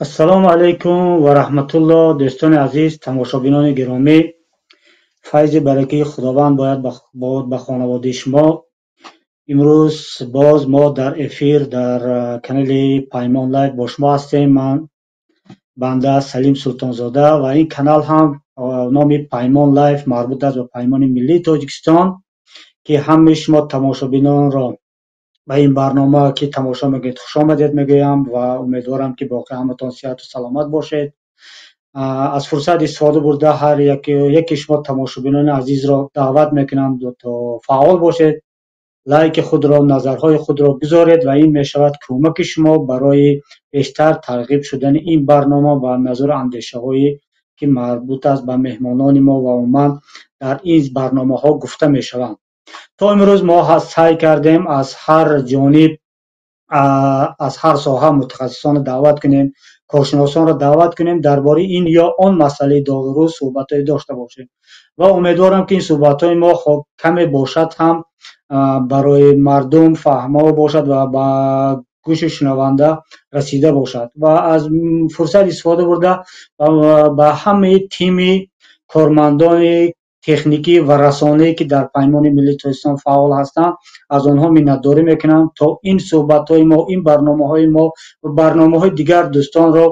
ассалому алайкум ва раҳматуллоҳ. Дӯстони азиз, тамошобинони гиромӣ, файзи баракаи худованд бод ба хонаводаи шумо. имрӯз боз мо дар эфир дар канали Паймон лайв бо шумо ҳастем. Ман банда Салим Султонзода ва ин канал ҳам номи Паймон лайв марбут аст ба Паймони Миллии Тоҷикистон, ки ҳамаи шумо тамошобинонро ба ин барнома ки тамошо мекунед хушомадед мегӯям ва умедворам ки боқӣ ҳаматон сиҳату саломат бошед. аз фурсат истифода бурда ҳар яке шумо тамошобинони азизро даъват мекунам то фаъол бошед, лайки худро, назарҳои худро гузоред ва ин мешавад кӯмаки шумо барои бештар тарғиб шудани ин барнома ва назару андешаҳое ки марбут аст ба меҳмонони мо ва умуман дар ин барномаҳо гуфта мешаванд. то имрӯз мо сай кардем аз ҳар ҷониб, аз ҳар соҳа мутахассисонро даъват кунем, коршиносонро даъват кунем, дар бораи ин ё он масъалаи доғи рӯз суҳбатҳое дошта бошем ва умедворам ки ин суҳбатҳои мо каме бошад ҳам барои мардум фаҳмо бошад ва ба гӯши шунаванда расида бошад. ва аз фурсат истифода бурда ба ҳамаи тими кормандони техникӣ ва расонае ки дар Паймони Миллии Тоҷикистон фаъол ҳастанд, аз онҳо миннатдорӣ мекунам то ин суҳбатҳои мо, ин барномаҳои мо ва барномаҳои дигар дӯстонро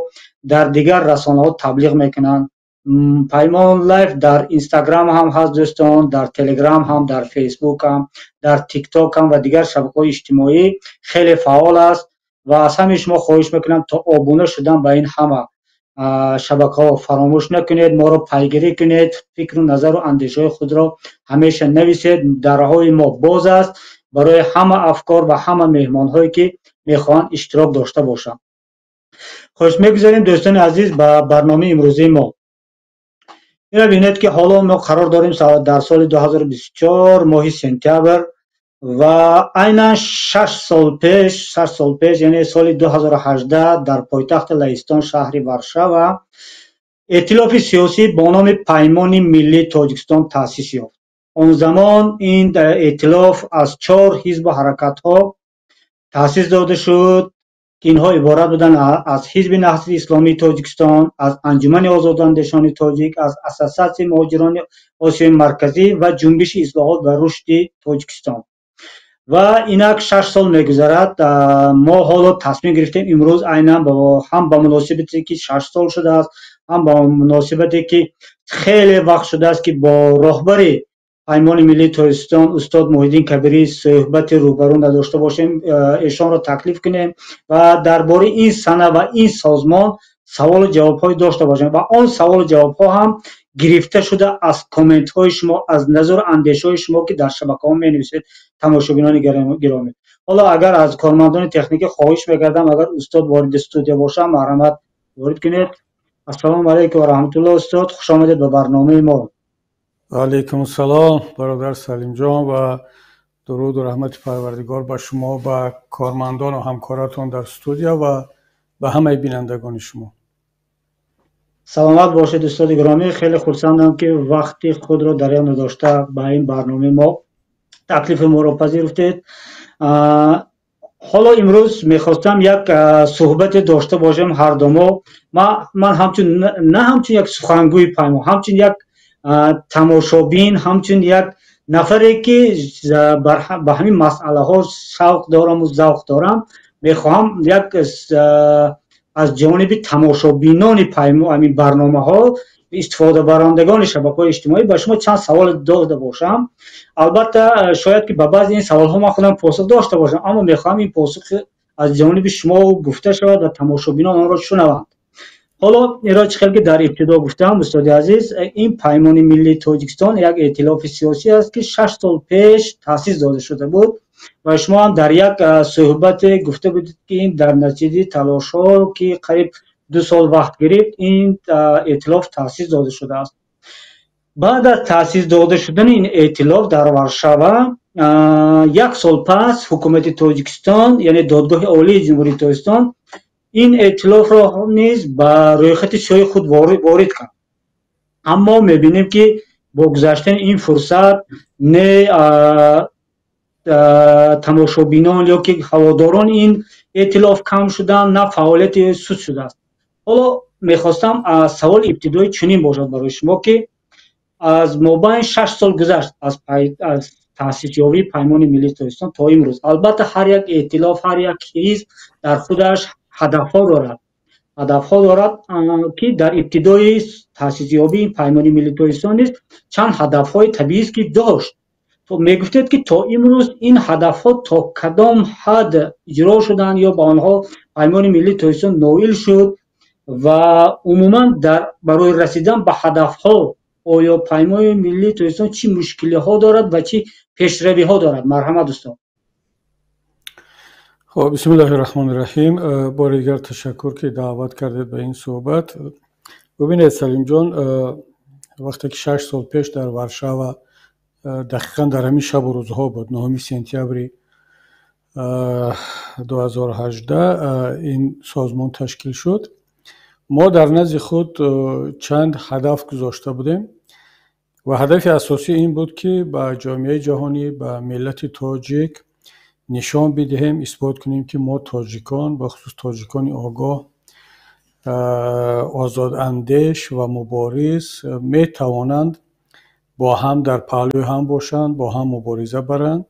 дар дигар расонаҳо таблиғ мекунанд. Паймон лайв дар Инстаграм ҳам ҳаст дӯстон, дар Телеграм ҳам, дар Фейсбук ҳам, дар ТикТок ҳам ва дигар шабакаҳои иҷтимоӣ хеле фаъол аст ва аз ҳамаи шумо хоҳиш мекунам то обуна шудан ба ин ҳама шабакаҳо фаромӯш накунед, моро пайгирӣ кунед, фикру назару андешаҳои худро ҳамеша нависед. Дарҳои мо боз аст барои ҳама афкор ва ҳама меҳмонҳое ки мехоҳанд иштирок дошта бошанд. хоҳиш мегузорем дӯстони азиз ба барномаи имрӯзии мо. ина бинед ки ҳоло мо қарор дорем дар соли 2024 моҳи сентябр ва айнан 6 сол пеш, яъне соли 2018 дар пойтахти Лаҳистон, шаҳри Варшава, эътилофи сиёсӣ бо номи Паймони Миллии Тоҷикистон таъсис ёфт. он замон ин эътилоф аз 4 ҳизбу ҳаракатҳо таъсис дода шуд, ки инҳо иборат буданд аз Ҳизби Наҳзи Исломии Тоҷикистон, аз Анҷумани Озодандешони Тоҷик, аз Ассотсиатсияи муҳоҷирони Осиёи Марказӣ ва Ҷунбиши Ислоҳот ва рушди Тоҷикистон. ва инак 6 сол мегузарад. мо ҳоло тасмим гирифтем имрӯз айнан ҳам ба муносибате ки 6 сол шудааст, ҳам ба муносибате ки хеле вақт шудааст ки бо роҳбари Паймони Миллии Тоҷикистон устод Муҳиддин Кабирӣ суҳбати рӯбарӯ надошта бошем, эшонро таклиф кунем ва дар бораи ин сана ва ин созмон саволу ҷавобҳое дошта бошем ва он саволу ҷавобҳо ҳам гирифта шуда аз комментҳои шумо, аз назару андешаҳои шумо ки дар шабакаҳо менависед, тамошобинони гиромӣ. ҳоло агар аз кормандони техникӣ хоҳиш мекардам, агар устод вориди студия бошанд, марҳамат ворид кунед. ассалому алайкум ва раҳматуллоҳ. устод, хушомадед ба барномаи мо. алайкум ассалом бародар Салимҷон ва дуруду раҳмати Парвардигор ба шумо, ба кормандону ҳамкоратон дар студия ва ба ҳамаи бинандагони шумо. саломат бошед устоди гиромӣ. хеле хурсандам ки вақти худро дар ён дошта ба ин барномаи мо таклифи моро пазируфтед. ҳоло имрӯз мехостам як суҳбате дошта бошем ҳарду мо. ман на ҳамчун як сухангӯи Паймон, ҳамчун як тамошобин, ҳамчун як нафаре ки ба ҳамин масъалаҳо шавқ дораму завқ дорам, мехоҳам як аз ҷониби тамошобинони ҳамин барномаҳо, истифодабарандагони шабакаҳои иҷтимоӣ ба шумо чанд савол дода бошам. албатта шояд ки ба баъзи ин саволҳо ман худам посух дошта бошам, аммо мехоҳам ин посух аз ҷониби шумо гуфта шавад ва тамошобинон онро шунаванд. ҳоло инро чӣ хел ки дар ибтидо гуфтам, устоди азиз, ин Паймони Миллии Тоҷикистон як эътилофи сиёсӣ аст ки 6 сол пеш таъсис дода шуда буд ва шумо ҳам дар як суҳбате гуфта будед ки ин дар натиҷаи талошҳо ки қариб 2 сол вақт гирифт, ин эътилоф таъсис дода шудааст. баъд аз таъсис дода шудани ин эътилоф дар Варшава, 1 сол пас ҳукумати Тоҷикистон, яъне Додгоҳи Олии Ҷумҳурии Тоҷикистон, ин эътилофро низ ба рӯйхати сиёҳи худ ворид кард. аммо мебинем ки бо гузаштани ин фурсат не тамошобинон ё ки ҳаводорони ин эътилоф кам шуданд, на фаъолияти суст шудааст. حالا میخواستم از سوال ابتدایی چنین باشد برای شما که از مابین 6 سال گذشت از تأسیس یابی پیمان ملی تاجیکستان تا امروز. البته هر یک ائتلاف، هر یک حزب در خودش هدفها دارد که در ابتدای تأسیس یابی پیمان ملی تاجیکستان نیز چند هدفهای طبیعی است که داشت. تو میگفتید که تا امروز این هدفها تا کدام حد اجرا شدند یا به آنها پیمان ملی تاجیکستان نائل شد و عموما برای رسیدن به هدفها آیا پیمان ملی تاجیکستان چی مشکلی ها دارد و چی پیشروی ها دارد؟ مرحمت استاد. خب بسم الله الرحمن الرحیم. بار دیگر تشکر که دعوت کردید به این صحبت. ببینید سلیم جان، وقتی که 6 سال پیش در ورشاو دقیقا در همین شب و روزها بود، 9 سپتامبر 2018 این سازمان تشکیل شد. ما در نزد خود چند هدف گذاشته بودیم و هدف اساسی این بود که به جامعه جهانی، به ملت تاجیک نشان بدهیم، اثبات کنیم که ما تاجیکان، به خصوص تاجیکان آگاه، آزاداندیش و مبارز می توانند با هم در پهلوی هم باشند، با هم مبارزه برند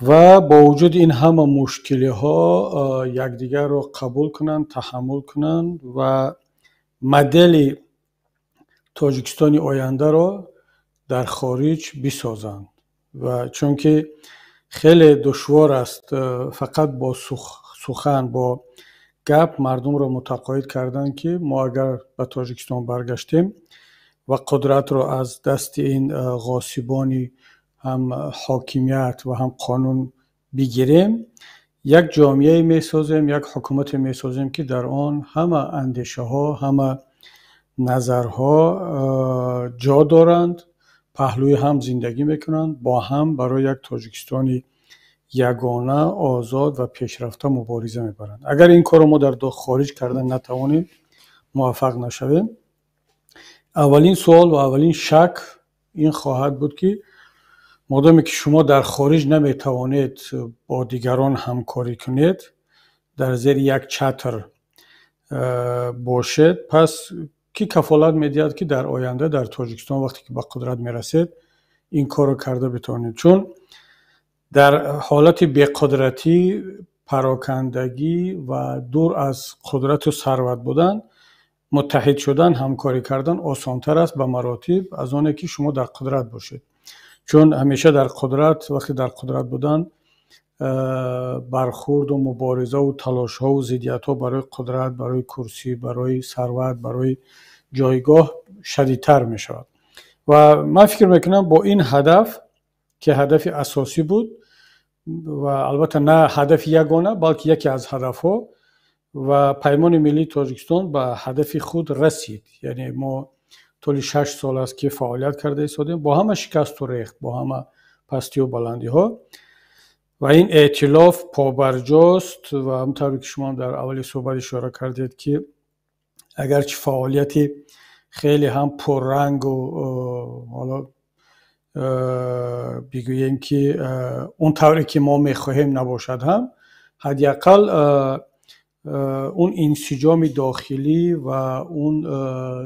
و با وجود این همه مشکلی ها یکدیگر را قبول کنند، تحمل کنند و مدل تاجیکستانی آینده را در خارج بسازند. و چون که خیلی دشوار است فقط با سخن، با گپ مردم را متقاعد کردن که ما اگر به تاجیکستان برگشتیم و قدرت را از دست این غاصبان هم حاکمیت و هم قانون بگیریم، یک جامعه می سازیم، یک حکومت می سازیم که در آن همه اندیشه ها، همه نظرها جا دارند، پهلوی هم زندگی میکنند، با هم برای یک تاجیکستانی یگانه، آزاد و پیشرفته مبارزه میبرند. اگر این کار ما در خارج کردن نتوانیم، موفق نشویم، اولین سوال و اولین شک این خواهد بود که مادامی که شما در خارج نمیتوانید با دیگران همکاری کنید، در زیر یک چتر باشید، پس کی کفالت میدهد که در آینده در تاجیکستان وقتی که به قدرت میرسید این کار رو کرده بتوانید؟ چون در حالت بی‌قدرتی، پراکندگی و دور از قدرت و ثروت بودن، متحد شدن، همکاری کردن آسان‌تر است به مراتب از آنه که شما در قدرت باشید. چون همیشه در قدرت، وقتی در قدرت بودن، برخورد و مبارزه و تلاش ها و ضدیت ها برای قدرت، برای کرسی، برای ثروت، برای جایگاه شدیدتر می شود. و من فکر میکنم با این هدف که هدف اساسی بود و البته نه هدف یگانه بلکه یکی از هدف ها، و پیمان ملی تاجیکستان به هدف خود رسید. یعنی ما طول 6 سال است که فعالیت کرده ایستادیم، با همه شکست و ریخت، با همه پستی و بلندی ها، و این ائتلاف پابرجاست. و همونطور که شما در اولی صحبت اشاره کردید که اگرچه فعالیتی خیلی هم پررنگ و حالا بگوییم که اون طوری که ما میخواهیم نباشد، هم حداقل اون انسجام داخلی و اون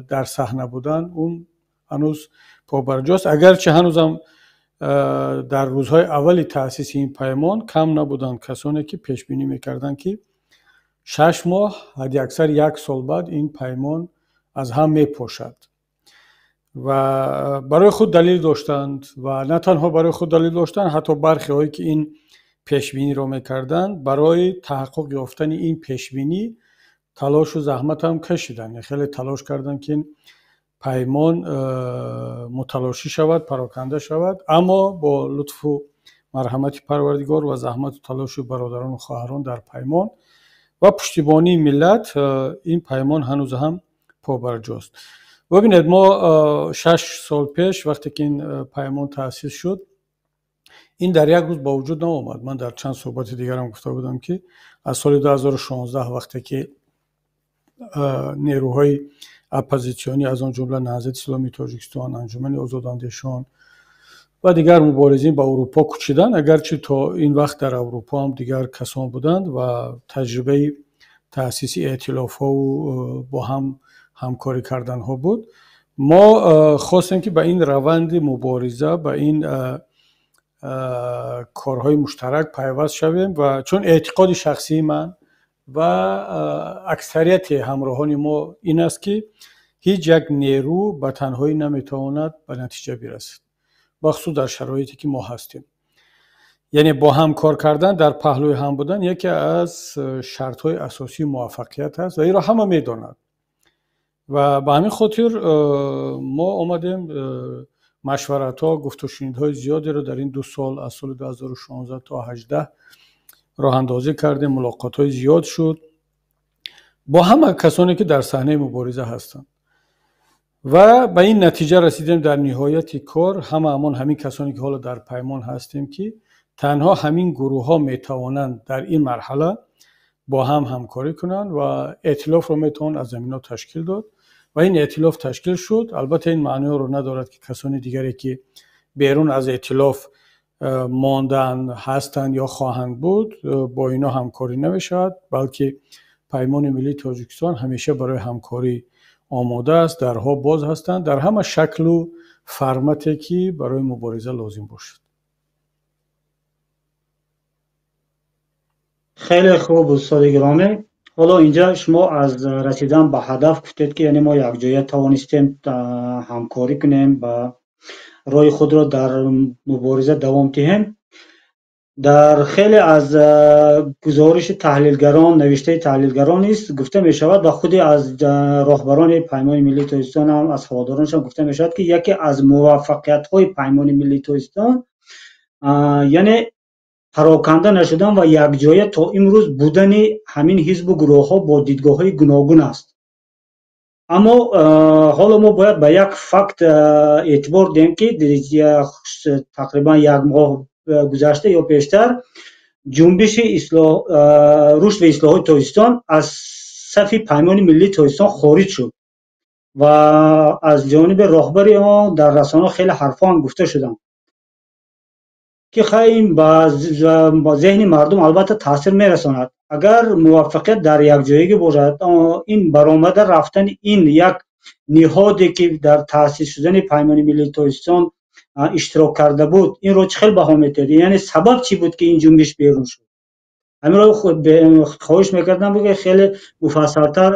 در صحنه بودن اون هنوز پابرجاست. اگرچه هنوزم در روزهای اولی تأسیس این پیمان کم نبودن کسانی که پیش بینی میکردن که 6 ماه حد اکثر 1 سال بعد این پیمان از هم میپاشد و برای خود دلیل داشتند. و نه تنها برای خود دلیل داشتند، حتی برخی هایی که این پیش بینی را میکردند برای تحقق یافتن این پیش بینی تلاش و زحمت هم کشیدند. خیلی تلاش کردند که این پیمان متلاشی شود، پراکنده شود، اما با لطف و مرحمت پروردگار و زحمت و تلاش برادران و خواهران در پیمان و پشتیبانی ملت این پیمان هنوز هم پابرجاست. ببینید ما 6 سال پیش وقتی که این پیمان تأسیس شد، این در یک روز با وجود نآمد. من در چند صحبت دیگرم گفته بودم که از سال 2016 وقتی که نیروهای اپوزیسیونی از آن جمله نهضت اسلامی تاجیکستان، انجمن آزاداندیشان و دیگر مبارزین به اروپا کوچیدن، اگرچه تا این وقت در اروپا هم دیگر کسان بودند و تجربه تأسیس ائتلاف‌ها و با هم همکاری کردن‌ها بود. ما خواستیم که به این روند مبارزه، به این کارهای مشترک پیوست شویم و چون اعتقاد شخصی من و اکثریت همراهان ما این است که هیچ یک نیرو به تنهایی نمیتواند به نتیجه برسد، بخصوص در شرایطی که ما هستیم. یعنی با هم کار کردن، در پهلوی هم بودن یکی از شرط‌های اساسی موفقیت است و این را همه میدانند و به همین خاطر ما آمدیم مشورت‌ها، گفت و شنیدهای زیادی رو در این 2 سال از سال 2016 تا 18 راه اندازی کردیم. ملاقات‌های زیاد شد با همه کسانی که در صحنه مبارزه هستند و به این نتیجه رسیدیم در نهایت کار همین کسانی که حالا در پیمان هستیم که تنها همین گروه ها میتوانند در این مرحله با هم همکاری کنند و ائتلاف رو میتوان از زمین ها تشکیل داد و این ائتلاف تشکیل شد. البته این معنی رو ندارد که کسانی دیگری که بیرون از ائتلاف ماندن هستند یا خواهند بود با اینا همکاری نمیشود، بلکه پیمان ملی تاجیکستان همیشه برای همکاری آماده است، درها باز هستند در همه شکل و فرمتی که برای مبارزه لازم باشد. خیلی خوب استاد گرامی. حالا اینجا شما از رسیدن به هدف گفتید که یعنی ما یک جایی توانستیم همکاری کنیم و راه خود را در مبارزه دوام دهیم. در خیلی از گزارش تحلیلگران، نوشته تحلیلگران است گفته می شود و خود از راهبران پیمان ملی تاجیکستان هم از هوادارانش هم گفته می شود که یکی از موفقیت های پیمان ملی تاجیکستان یعنی پراکنده نشدن و یک جایه تا امروز بودن همین حزب و گروه ها با دیدگاه های گوناگون است. اما حالا ما باید به یک فکت اعتبار دهیم که تقریبا 1 ماه گذشته یا بیشتر جنبش رشد و اصلاحات تاجیکستان از صف پیمان ملی تاجیکستان خارج شد و از جانب راهبر آن در رسانه خیلی حرفا هم گفته شدند که خیلی با ذهن مردم البته تاثیر میرساند. اگر موفقیت در یک جایگی باشد، این برآمده رفتن این یک نهادی که در تأسیس شدن پیمان ملی تاجیکستان اشتراک کرده بود، این رو چه خیلی بها می‌دید، یعنی سبب چی بود که این جنبش بیرون شد؟ همین رو خواهش میکردم بگه خیلی مفصل‌تر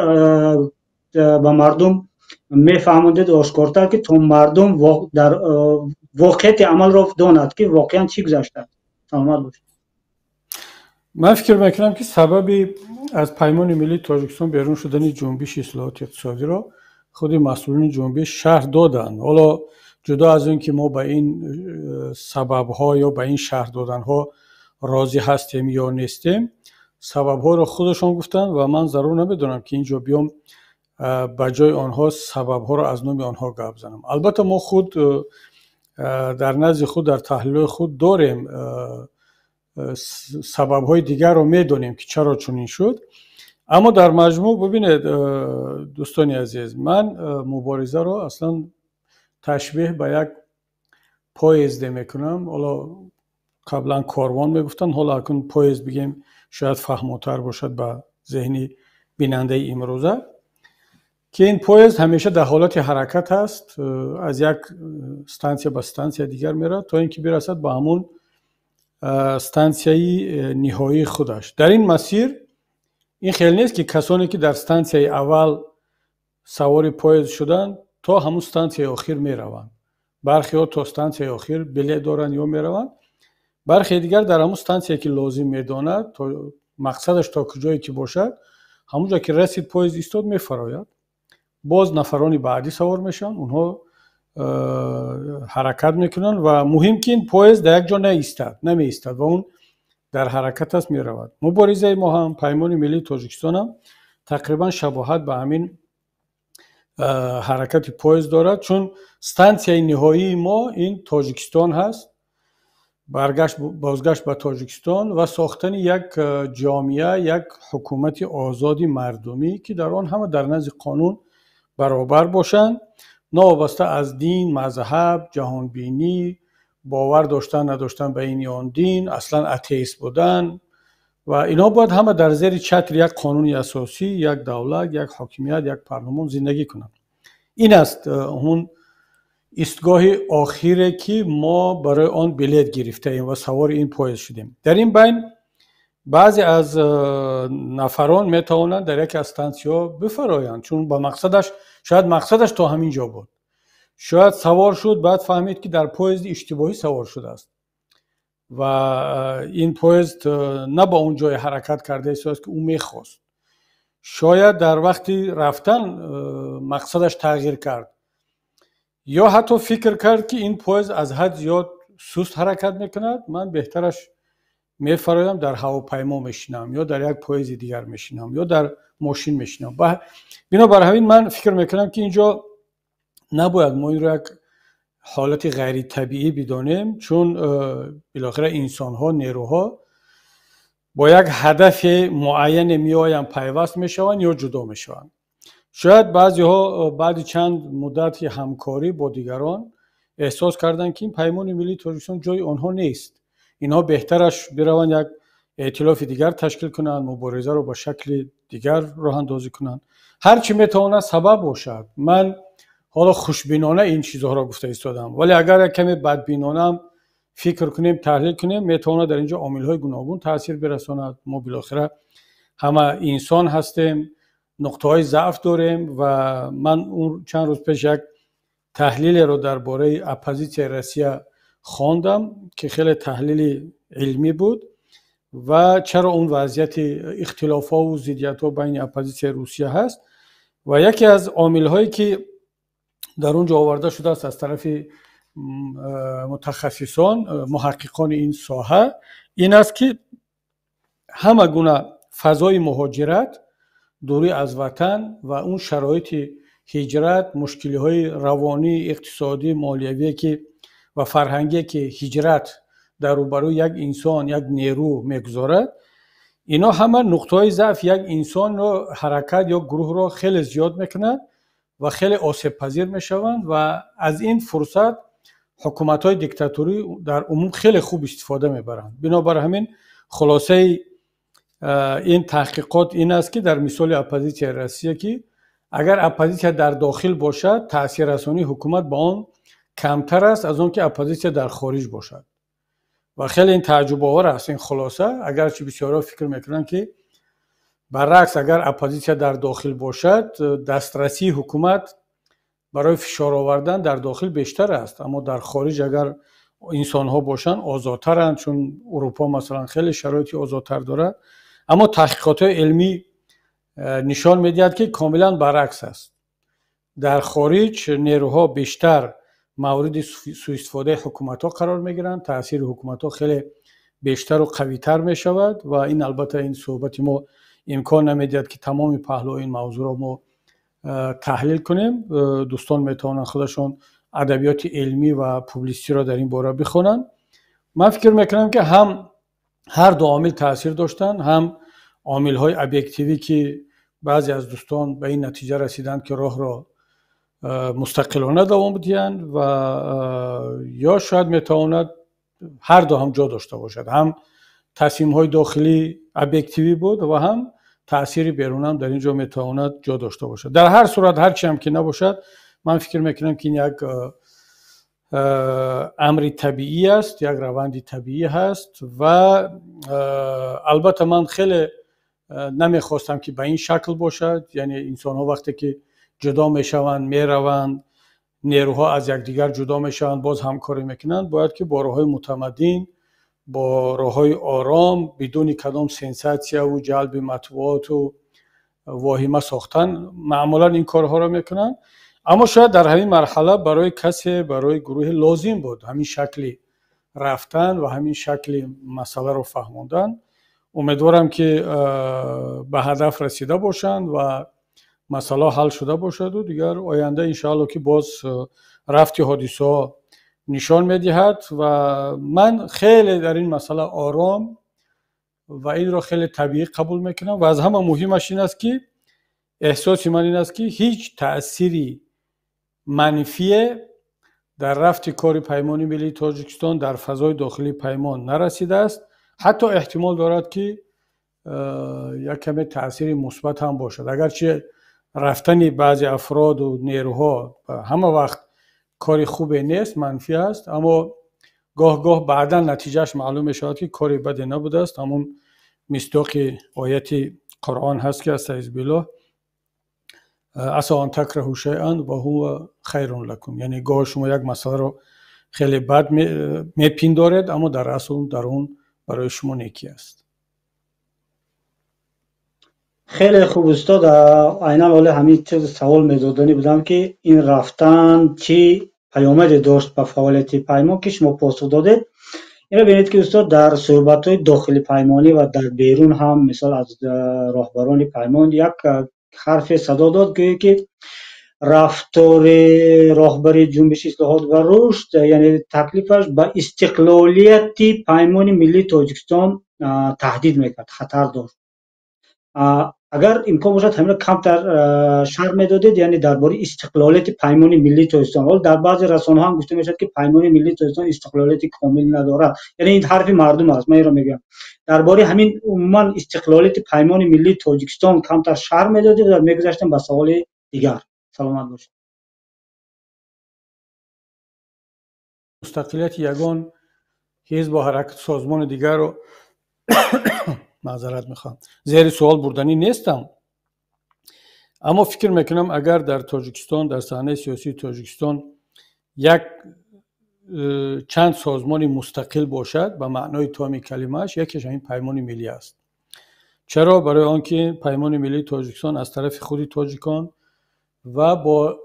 به مردم میفهموندید آشکارتر که تا مردم در واقعیت عمل را داند که واقعا چی گذشته. سلامت باشید. من فکر میکنم که سببی از پیمان ملی تاجیکستان بیرون شدن جنبش اصلاحات اقتصادی را خود مسئولین جنبش شرح دادن. حالا جدا از این که ما به این سبب‌ها یا به این شرح دادن‌ها راضی هستیم یا نیستیم، سبب‌ها را خودشان گفتن و من ضرور نمیدونم که اینجا بیام به جای آنها سبب‌ها را از نام آنها گپ بزنم. البته ما خود در نزد خود در تحلیل خود داریم سبب‌های دیگر رو میدونیم که چرا چنین شد، اما در مجموع ببینید دوستان عزیز، من مبارزه رو اصلا تشبیه به یک پایزد میکنم. حالا قبلا کاروان میگفتن، حالا اکنون پایزد بگیم شاید فهموتر باشد به ذهنی بیننده امروزه، که این پایزد همیشه در حالت حرکت هست، از یک استانسیه به استانسیه دیگر میره تا اینکه برسد به همون استانسیه نهایی خودش. در این مسیر این خیلی نیست که کسانی که در استانسیه اول سوار پایزد شدن تا همون استانسیه آخر میروند. برخی ها تا استانسیه آخر بلیط دارن یا میروند، برخی دیگر در همون استانسیه که لازم میداند تا مقصدش تا کجایی که باشد همونجا که رسید پایزد ایستاد میفراید، باز نفرانی بعدی سوار میشن، اونها حرکت میکنن و مهم که این پایزد در یک جا نمی ایستد و اون در حرکت است میرود. مبارزه ما هم پیمان ملی تاجیکستان هم تقریبا شباهت به همین حرکت پایزد دارد، چون استانسیه نهایی ما این تاجیکستان هست، بازگشت به تاجیکستان و ساختن یک جامعه، یک حکومت آزادی مردمی که در آن همه در نزد قانون برابر باشند، ناوابسته از دین، مذهب، جهانبینی، باور داشتن نداشتن به این یا آن دین، اصلا اتئیست بودن، و اینا باید همه در زیر چتر یک قانون اساسی، یک دولت، یک حاکمیت، یک پارلمان زندگی کنند. این است اون ایستگاه آخری که ما برای آن بلیت گرفته ایم و سوار این پاییز شدیم. در این بین بعضی از نفران میتوانند در یک استانسیا بفرایند، چون با مقصدش شاید مقصدش تا همین جا بود، شاید سوار شد بعد فهمید که در پاییز اشتباهی سوار شده است و این پاییز نه با اون جای حرکت کرده است که او میخواست. شاید در وقتی رفتن مقصدش تغییر کرد یا حتی فکر کرد که این پاییز از حد زیاد سست حرکت میکند، من بهترش میفرایم در هواپیما میشینم یا در یک پاییز دیگر میشینم یا در ماشین میشینم. بنابر همین من فکر میکنم که اینجا نباید ما این را یک حالت غیر طبیعی بدانیم، چون بالاخره انسان ها، نیروها با یک هدف معین میآیند پیوست میشوند یا جدا میشوند. شاید بعضی ها بعد چند مدت همکاری با دیگران احساس کردند که این پیمان ملی تاجیکستان جای آنها نیست، اینها بهترش بروند یک ائتلاف دیگر تشکیل کنند، مبارزه رو با شکل دیگر راه اندازی کنند، هر چی میتواند سبب باشد. من حالا خوشبینانه این چیزها را گفته ایستادم، ولی اگر کمی بدبینانه هم فکر کنیم، تحلیل کنیم، میتواند در اینجا عامل‌های گوناگون تاثیر برساند. ما بالاخره همه انسان هستیم، نقطه‌های ضعف داریم و من اون چند روز پیش یک تحلیل رو درباره اپوزیسیون روسیه خواندم که خیلی تحلیل علمی بود و چرا اون وضعیت اختلاف‌ها و ضدیت‌ها بین اپوزیسیون روسیه هست. و یکی از عامل‌هایی که در اونجا آورده شده است از طرف متخصصان، محققان این ساحه، این است که همه گونه فضای مهاجرت، دوری از وطن و اون شرایط هجرت، مشکل‌های روانی، اقتصادی، مالیوی که و فرهنگی که هجرت در روبروی یک انسان، یک نیرو میگذارد، اینا همه نقطه‌های ضعف یک انسان رو، حرکت یا گروه رو خیلی زیاد میکنند و خیلی آسیب پذیر میشوند و از این فرصت حکومت‌های دیکتاتوری در عموم خیلی خوب استفاده میبرند. بنابر همین خلاصه این تحقیقات این است که در مثال اپوزیسیون روسیه که اگر اپوزیسیون در داخل باشد، تاثیررسانی حکومت با آن کمتر است از اون که اپوزیسیون در خارج باشد و خیلی این تعجب آور است این خلاصه. اگرچه بسیارا فکر میکنن که برعکس اگر اپوزیسیون در داخل باشد، دسترسی حکومت برای فشار آوردن در داخل بیشتر است، اما در خارج اگر انسان ها باشن آزادترند، چون اروپا مثلا خیلی شرایطی آزادتر دارد. اما تحقیقات علمی نشان میدهد که کاملا برعکس است. در خارج نیروها بیشتر مورد سوء استفاده حکومت ها قرار میگیرند، تاثیر حکومت ها خیلی بیشتر و قوی تر می شود و این البته این صحبت ما امکان نمیدهد که تمام پهلوهای این موضوع را ما تحلیل کنیم. دوستان میتوانند خودشون ادبیات علمی و پوبلیسیتی را در این باره بخونند. من فکر میکنم که هم هر دو عامل تاثیر داشتن، هم عامل های ابجکتیوی که بعضی از دوستان به این نتیجه رسیدند که راه را مستقلانه دوام بدهند و یا شاید میتواند هر دو هم جا داشته باشد، هم تصمیم های داخلی ابجکتیوی بود و هم تأثیر بیرون هم در اینجا میتواند جا داشته باشد. در هر صورت هر چی هم که نباشد، من فکر میکنم که این یک امر طبیعی است، یک روند طبیعی هست و البته من خیلی نمیخواستم که به این شکل باشد. یعنی انسان ها وقتی که جدا میشوند، میروند، نیروها از یکدیگر جدا میشوند، باز همکاری میکنند، باید که با راههای متمدن، با راههای آرام، بدون کدام سنساسیا و جلب مطبوعات و واهمه ساختن معمولا این کارها را میکنند. اما شاید در همین مرحله برای کسی، برای گروه لازم بود همین شکلی رفتن و همین شکلی مسئله رو فهموندن. امیدوارم که به هدف رسیده باشند و مسئله حل شده باشد و دیگر آینده انشاءالله که باز رفتی حادثه ها نشان میدهد و من خیلی در این مسئله آرام و این را خیلی طبیعی قبول میکنم و از همه مهمش این است که احساس من این است که هیچ تأثیری منفی در رفت کار پیمان ملی تاجیکستان در فضای داخلی پیمان نرسیده است. حتی احتمال دارد که یک کمی تاثیر مثبت هم باشد. اگرچه رفتن بعضی افراد و نیروها همه وقت کاری خوبی نیست، منفی است، اما گاه گاه بعدا نتیجهش معلوم شود که کاری بدی نبوده است. همون مصداق آیت قرآن هست که استعیذ بالله عسی ان تکرهوا شیئا و هو خیر لکم، یعنی گاه شما یک مسئله رو خیلی بد میپندارید اما در اصل در اون برای شما نیکی است. خیلی خوب استاد. عینا حالا همین چیز سوال میدادنی بودم که این رفتن چی پیامدی داشت به فعالیت پیمان که شما پاسخ دادید. اینو ببینید که استاد در صحبت‌های داخل پیمانی و در بیرون هم مثال از راهبران پیمان یک حرف صدا داد که رفتار راهبر جنبش اصلاحات و رشد یعنی تکلیفش به استقلالیت پیمان ملی تاجیکستان تهدید میکرد، خطر داشت. اگر امکان باشد همین کمتر شرح میدادید، یعنی درباره استقلالیت پیمان ملی تاجیکستان. حالا در بعضی رسانه‌ها هم گفته میشد که پیمان ملی تاجیکستان استقلالیت کامل ندارد، یعنی این حرف مردم است، من این را میگم. درباره همین عموما استقلالیت پیمان ملی تاجیکستان کمتر شرح میدادید و میگذاشتم به سوال دیگر. سلامت باشید. مستقلیت یگان حزب و حرکت سازمان دیگر رو معذرت میخوام زیر سوال بردنی نیستم، اما فکر میکنم اگر در تاجیکستان، در صحنه سیاسی تاجیکستان یک چند سازمان مستقل باشد به معنای تام کلمهش، یکیش این پیمان ملی است. چرا؟ برای آنکه پیمان ملی تاجیکستان از طرف خود تاجیکان و با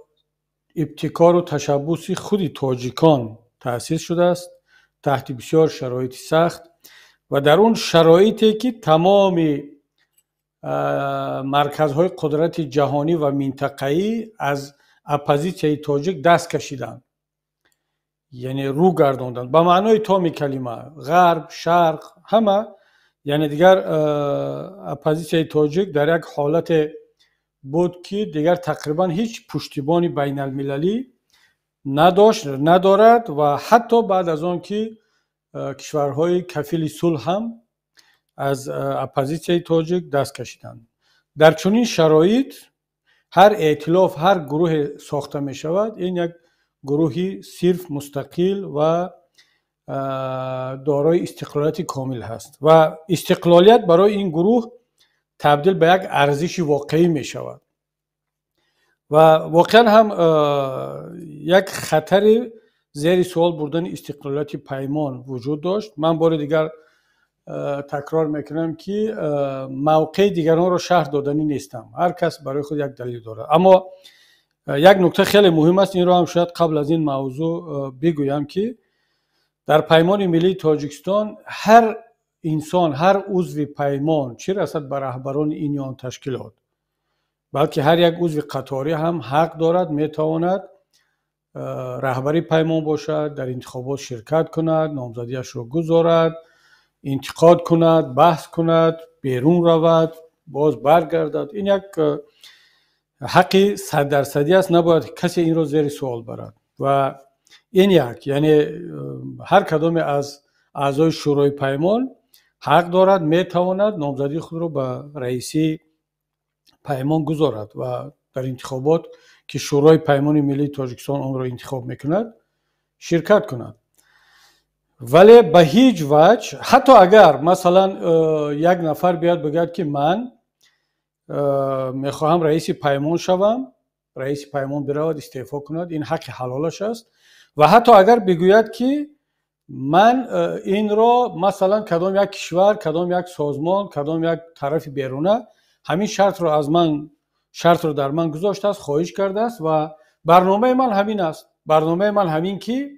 ابتکار و تشبث خود تاجیکان تأسیس شده است تحت بسیار شرایط سخت، و در اون شرایطی که تمام مرکزهای قدرت جهانی و منطقه‌ای از اپوزیسیون تاجیک دست کشیدند، یعنی رو گرداندند به معنای تام کلمه، غرب، شرق، همه. یعنی دیگر اپوزیسیون تاجیک در یک حالت بود که دیگر تقریبا هیچ پشتیبانی بین المللی ندارد و حتی بعد از آن که کشورهای کفیل صلح هم از اپوزیسیون تاجیک دست کشیدند. در چنین شرایط هر ائتلاف، هر گروه ساخته می شود، این یک گروهی صرف مستقل و دارای استقلالیت کامل هست و استقلالیت برای این گروه تبدیل به یک ارزش واقعی می شود و واقعا هم یک خطر زیر سوال بردن استقلالیت پیمان وجود داشت. من بار دیگر تکرار میکنم که موقع دیگران را شرح دادنی نیستم، هر کس برای خود یک دلیل داره. اما یک نکته خیلی مهم است، این را هم شاید قبل از این موضوع بگویم که در پیمان ملی تاجیکستان هر انسان، هر عضو پیمان، چه رسد به رهبران این یا آن تشکیلات، بلکه هر یک عضو قطاری هم حق دارد میتواند رهبری پیمان باشد، در انتخابات شرکت کند، نامزدیش را گذارد، انتقاد کند، بحث کند، بیرون رود، باز برگردد. این یک حقی 100% است، نباید کسی این رو زیر سوال برد و این یک، یعنی هر کدام از اعضای شورای پیمان حق دارد میتواند نامزدی خود رو به رئیسی پیمان گذارد و در انتخابات که شورای پیمان ملی تاجیکستان آن را انتخاب میکند شرکت کند. ولی به هیچ وجه، حتی اگر مثلا یک نفر بیاد بگوید که من میخواهم رئیس پیمان شوم، رئیس پیمان برود استعفا کند، این حق حلالش است. و حتی اگر بگوید که من این را مثلا کدام یک کشور، کدام یک سازمان، کدام یک طرف بیرونه همین شرط رو از من، شرط رو در من گذاشته است، خواهش کرده است و برنامه من همین است، برنامه من همین که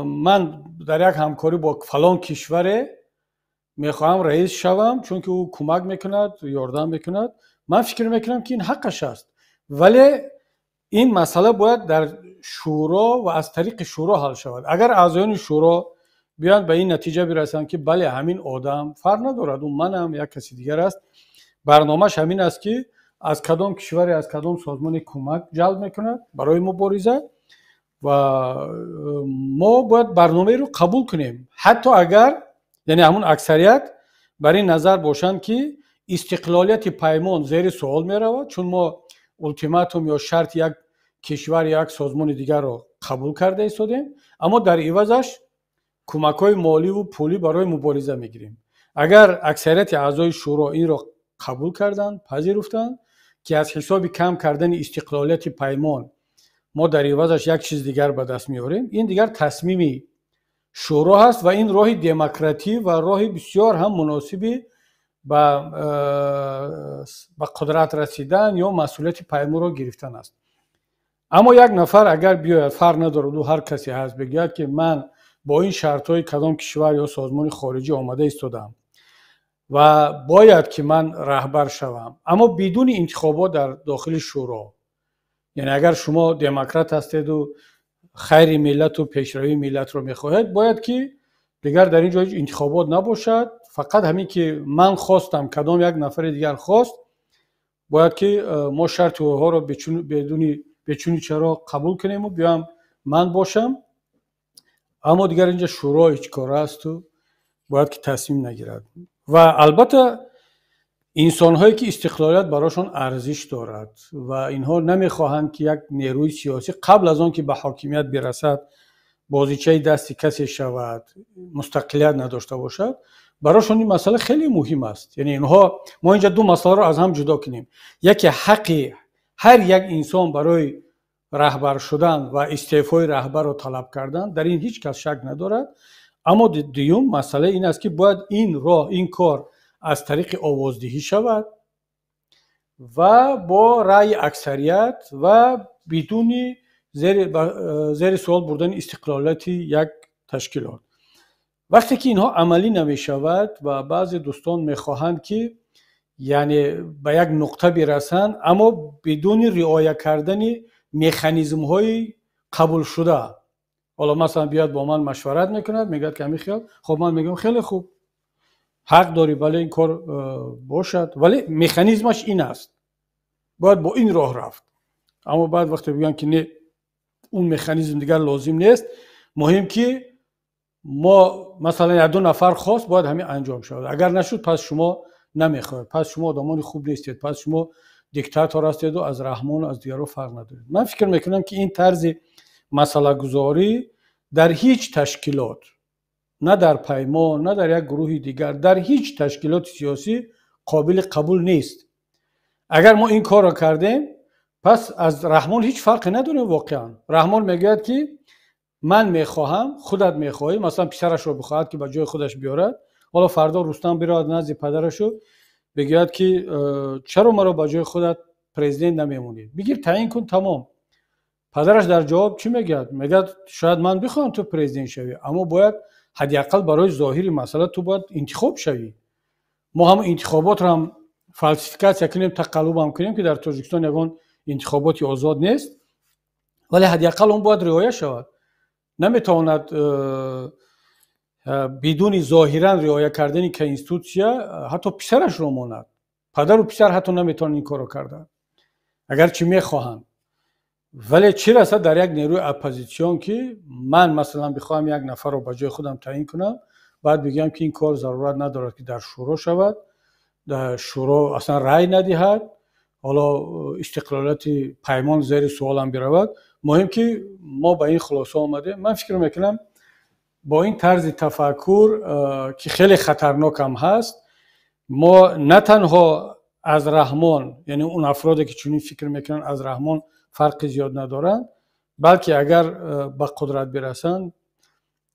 من در یک همکاری با فلان کشور میخواهم رئیس شوم چون که او کمک میکند، یاردم میکند. من فکر میکنم که این حقش است، ولی این مسئله باید در شورا و از طریق شورا حل شود. اگر اعضایان شورا بیان به این نتیجه برسند که بله همین آدم فرق ندارد، اون منم یک کسی دیگر است، برنامهش همین است که از کدام کشور، از کدام سازمان کمک جلب میکند برای مبارزه و ما باید برنامه رو قبول کنیم، حتی اگر یعنی همون اکثریت بر این نظر باشند که استقلالیت پیمان زیر سوال می رود، چون ما التیماتوم یا شرط یک کشور یک سازمان دیگر رو قبول کرده ایستادیم، اما در عوضش کمک‌های مالی و پولی برای مبارزه میگیریم. اگر اکثریت اعضای شورا این رو قبول کردند، پذیرفتند که از حساب کم کردن استقلالیت پیمان ما در عوضش یک چیز دیگر به دست میاریم، این دیگر تصمیمی شورا هست و این راه دموکراتی و راه بسیار هم مناسبی به قدرت رسیدن یا مسئولیت پیمان را گرفتن است. اما یک نفر اگر بیاید، فرق نداره دو هر کسی هست، بگوید که من با این شرط‌های کدام کشور یا سازمان خارجی آماده ایستادم و باید که من رهبر شوم، اما بدون انتخابات در داخل شورا، یعنی اگر شما دموکرات هستید و خیر ملت و پیشروی ملت رو میخواهید، باید که دیگر در اینجا هیچ انتخابات نباشد، فقط همین که من خواستم کدام یک نفر دیگر خواست، باید که ما شرط ها رو بدون چرا قبول کنیم و بیام من باشم، اما دیگر اینجا شورا هیچ کار است و باید که تصمیم نگیرد. و البته انسان هایی که استقلالیت براشون ارزش دارد و اینها نمیخواهند که یک نیروی سیاسی قبل از آن که به حاکمیت برسد بازیچه دست کسی شود، مستقلیت نداشته باشد، براشون این مسئله خیلی مهم است. یعنی اینها، ما اینجا دو مسئله رو از هم جدا کنیم، یکی حق هر یک انسان برای رهبر شدن و استعفای رهبر رو طلب کردن، در این هیچ کس شک ندارد، اما دیوم مسئله این است که باید این کار از طریق آوازدهی شود و با رأی اکثریت و بدون زیر سوال بردن استقلالیت یک تشکیلات. وقتی که اینها عملی نمی شود و بعضی دوستان میخواهند که یعنی به یک نقطه برسند اما بدون رعایت کردن مکانیزم های قبول شده، حالا مثلا بیاد با من مشورت میکند، میگه که همین خیال، خب من میگم خیلی خوب، حق داری، بله این کار باشد، ولی مکانیزمش این است، باید با این راه رفت. اما بعد وقتی بگن که نه، اون مکانیزم دیگر لازم نیست، مهم که ما مثلا یک دو نفر خواست باید همین انجام شود، اگر نشد پس شما نمیخواید، پس شما آدمان خوب نیستید، پس شما دیکتاتور هستید و از رحمان و از دیگران فرق ندارید. من فکر میکنم که این طرز مسئله گذاری در هیچ تشکیلات، نه در پیمان نه در یک گروه دیگر، در هیچ تشکیلات سیاسی قابل قبول نیست. اگر ما این کار را کردیم پس از رحمان هیچ فرقی نداره. واقعا رحمان میگه که من میخواهم، خودت میخواهی، مثلا پسرش رو بخواهد که به جای خودش بیارد، حالا فردا رستم بیاد نزد پدرش رو بگه که چرا مرا به جای خودت پرزیدنت نمیمونی، بگیر تعیین کن، تمام. پدرش در جواب چی میگه؟ میگه شاید من بخوام تو پرزیدنت شوی، اما باید حداقل برای ظاهری مسئله تو باید انتخاب شوی. ما هم انتخابات رو هم فالسیفیکاسیون کنیم، تقلب هم کنیم که در تاجیکستان یگان انتخاباتی آزاد نیست، ولی حداقل اون باید رعایت شود. نمیتواند بدون ظاهرا رعایت کردن که اینستیتوسیا حتی پسرش رو ماند، پدر و پسر حتی نمیتونن این کارو کردن اگر چی میخواهند. ولی چی رسد در یک نیروی اپوزیسیون که من مثلا بخوام یک نفر رو به جای خودم تعیین کنم، بعد بگم که این کار ضرورت ندارد که در شورا شود، در شورا اصلا رأی ندهد، حالا استقلالیت پیمان زیر سوال هم برود. مهم که ما به این خلاصه آمده. من فکر میکنم با این طرز تفکر که خیلی خطرناک هم هست، ما نه تنها از رحمان، یعنی اون افرادی که چنین فکر میکنن از رحمان فرق زیاد ندارن، بلکه اگر به قدرت برسن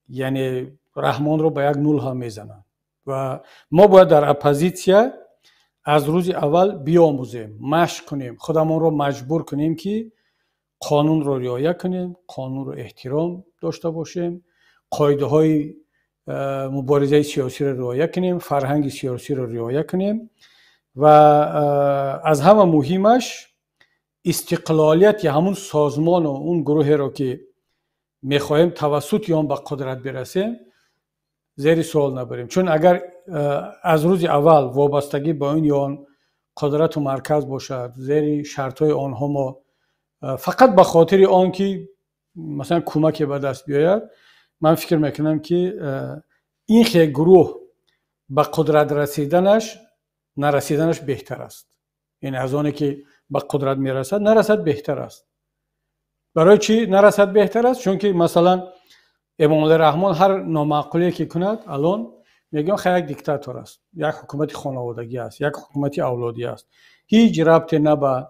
یعنی رحمان رو به یک نول هم میزنن. و ما باید در اپوزیسیا از روز اول بیاموزیم، مشق کنیم، خودمون رو مجبور کنیم که قانون رو رعایت کنیم، قانون رو احترام داشته باشیم، قاعده های مبارزه سیاسی رو رعایت کنیم، فرهنگ سیاسی رو رعایت کنیم و از همه مهمش استقلالیت یا همون سازمان و اون گروه رو که میخواهیم توسط آن به قدرت برسیم زیر سوال نبریم. چون اگر از روز اول وابستگی با این یا آن قدرت و مرکز باشد، زیر شرطهای آنها ما فقط به خاطر آن که مثلا کمک به دست بیاید، من فکر میکنم که این خیلی گروه به قدرت رسیدنش نرسیدنش بهتر است. این از آنی که به قدرت میرسد نرسد بهتر است. برای چی نرسد بهتر است؟ چون که مثلا امام علی رحمان هر نامعقولی که کند الان میگم خیلی یک دیکتاتور است، یک حکومت خانوادگی است، یک حکومت اولادی است، هیچ ربطی نه به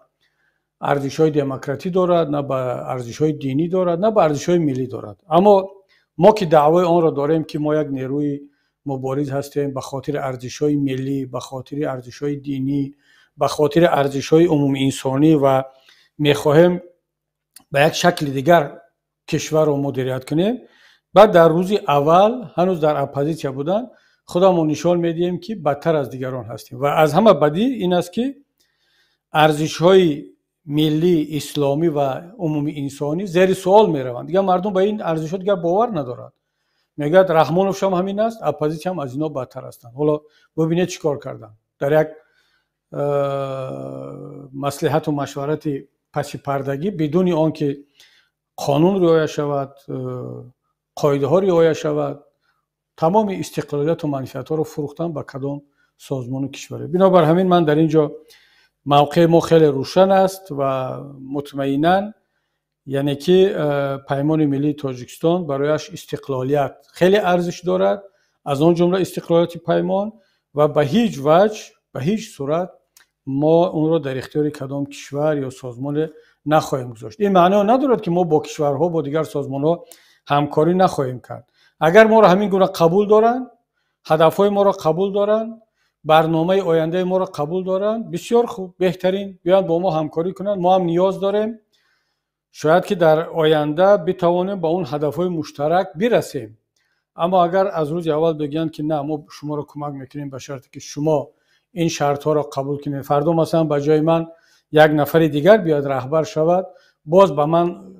ارزش‌های دموکراتی دارد، نه به ارزش‌های دینی دارد، نه به ارزش‌های ملی دارد. اما ما که دعوای آن را داریم که ما یک نیروی مبارز هستیم به خاطر ارزش‌های ملی، به خاطر ارزش‌های دینی، به خاطر ارزش‌های عمومی انسانی و می‌خواهیم به یک شکل دیگر کشور را مدیریت کنیم، بعد در روز اول هنوز در اپوزیسیون بودن خودمون نشان میدیم که بدتر از دیگران هستیم. و از همه بدی این است که ارزش‌های ملی، اسلامی و عمومی انسانی زیر سوال میروند. دیگه مردم به این ارزش‌ها دیگه باور ندارند. میگه رحمانوف هم همین است، اپوزیسیون هم از اینا بدتر هستند. حالا ببینید چیکار کردن. در یک مصلحت و مشورت پس پردگی بدون آنکه قانون رعایت شود، قاعده ها رعایت شود، تمام استقلالیت و منفعت ها رو فروختن به کدام سازمان و کشوری. بنابر همین من در اینجا موقع ما خیلی روشن است و مطمئنا یعنی که پیمان ملی تاجیکستان برایش استقلالیت خیلی ارزش دارد، از آن جمله استقلالیت پیمان، و به هیچ وجه به هیچ صورت ما اون رو در اختیار کدام کشور یا سازمان نخواهیم گذاشت. این معنی ندارد که ما با کشورها با دیگر سازمان‌ها همکاری نخواهیم کرد. اگر ما را همین گونه قبول دارن، هدفهای ما را قبول دارن، برنامه آینده ما را قبول دارن، بسیار خوب، بهترین، بیان با ما همکاری کنن. ما هم نیاز داریم شاید که در آینده بتوانیم با اون هدفهای مشترک برسیم. اما اگر از روز اول بگن که نه ما شما را کمک میکنیم به شرطی که شما این شرط ها را قبول کنید، فردا مثلا به جای من یک نفر دیگر بیاد رهبر شود، باز به من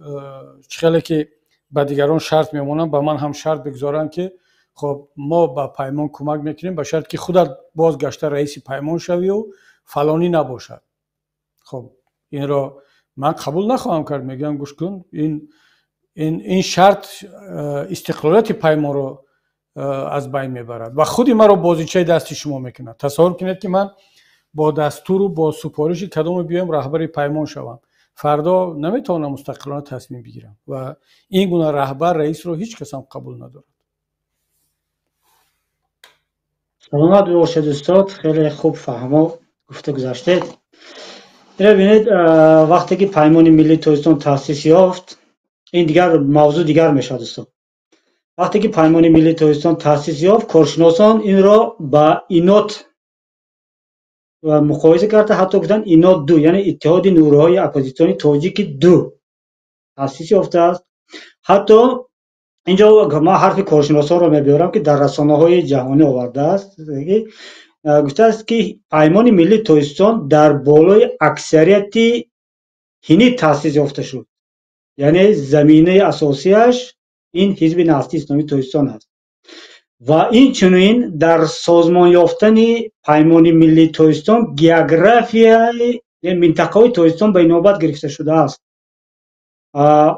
خیلی که به دیگران شرط میمونن، به من هم شرط بگذارن که خب ما به پیمان کمک میکنیم به شرط که خودت باز گشته رئیس پیمان شوی و فلانی نباشد. خب این را من قبول نخواهم کرد. میگم گوش کن، این شرط استقلالیت پیمان رو از بین میبرد و خودی من رو بازیچه دست شما میکنه. تصور کنید که من با دستور و با سفارش کدام بیایم رهبر پیمان شوم، فردا نمیتونم مستقلانه تصمیم بگیرم و این گونه رهبر رئیس رو هیچ کس هم قبول ندارد. سلامت باشید استاد، خیلی خوب فهمو گفته گذاشتید. ببینید وقتی که پیمان ملی تاجیکستان تأسیس یافت، این دیگر موضوع دیگر میشد استاد. وقتی که پیمان ملی تاجیکستان تأسیس یافت، کارشناسان این را با اینات و مقایسه کرده، حتی گفتن اینات دو، یعنی اتحاد نیروهای اپوزیسیونی تاجیک دو تأسیس یافته است. حتی اینجا ما حرف کارشناسان را میبرم که در رسانه‌های جهانی آورده است، گفته است که پیمان ملی تاجیکستان در بالای اکثریت هینی تأسیس یافته شد، یعنی زمینه اساسیش این حزب نسلی اسلامی تاجیکستان است و این چنین در سازمان یافتن پیمان ملی تاجیکستان گئوگرافیای منطقه تاجیکستان به نوبت گرفته شده است.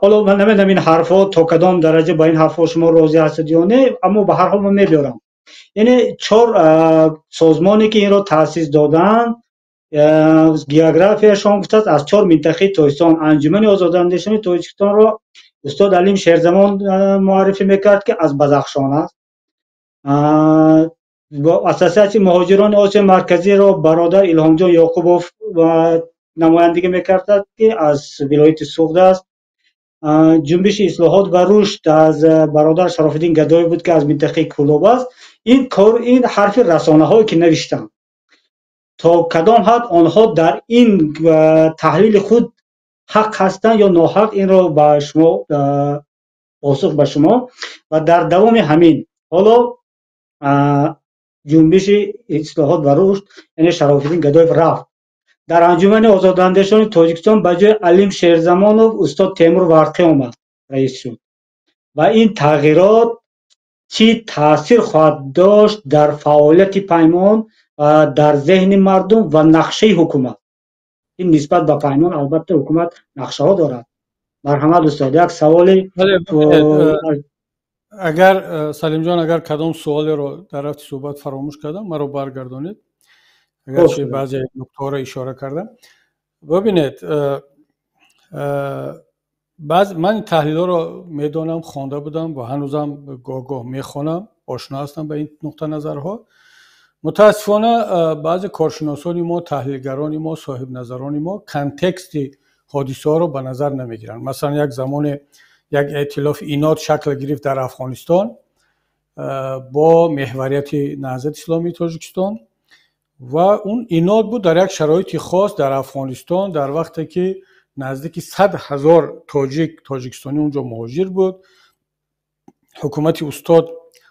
حالا من نمیدونم این حرفا تا کدام درجه با این حرفا شما راضی هستید یا نه، اما به هر حال من میبرم. یعنی 4 سازمانی که این را تأسیس دادن، گئوگرافیاشون گفته است از 4 منطقه تاجیکستان. انجمن آزاداندیشان تاجیکستان را استاد علیم شیرزمان معرفی میکرد که از بدخشان است. اساسیت مهاجران آسیا مرکزی را برادر الهام جان یعقوبوف نمایندگی میکرد که از ولایت سوخت است. جنبش اصلاحات و رشد از برادر شرف الدین گدایی بود که از منطقه کولوب است. این حرف رسانه هایی که نوشتن، تا کدام حد آنها در این تحلیل خود حق هستند یا ناحق، این را به شما پاسخ به شما. و در دوام همین حالا جنبش اصلاحات و رشد یعنی شرف الدین گدایف رفت در انجمن آزاداندیشان تاجیکستان، به جای علیم شیرزمانوف استاد تیمور ورقی آمد رئیس شد. و این تغییرات چی تاثیر خواهد داشت در فعالیت پیمان و در ذهن مردم و نقشه حکومت؟ این نسبت به پیمان البته حکومت نقشه ها دارد. مرحمت استاد، یک سوالی اگر سلیم جان اگر کدام سوالی رو در رفت صحبت فراموش کردم مرا برگردانید، اگرچه بعضی نکته را اشاره کردم. ببینید من این تحلیل ها رو میدونم، خوانده بودم و هنوزم گاه میخونم، آشنا هستم به این نقطه نظرها. متاسفانه بعضی کارشناسان ما، تحلیلگران ما، صاحب نظران ما کانتکست حادثه ها رو به نظر نمیگیرن. مثلا یک زمان یک ائتلاف ایناد شکل گرفت در افغانستان با محوریت نهضت اسلامی تاجیکستان و اون ایناد بود در یک شرایط خاص در افغانستان، در وقتی که نزدیک 100,000 تاجیکستانی اونجا مهاجر بود. حکومت استاد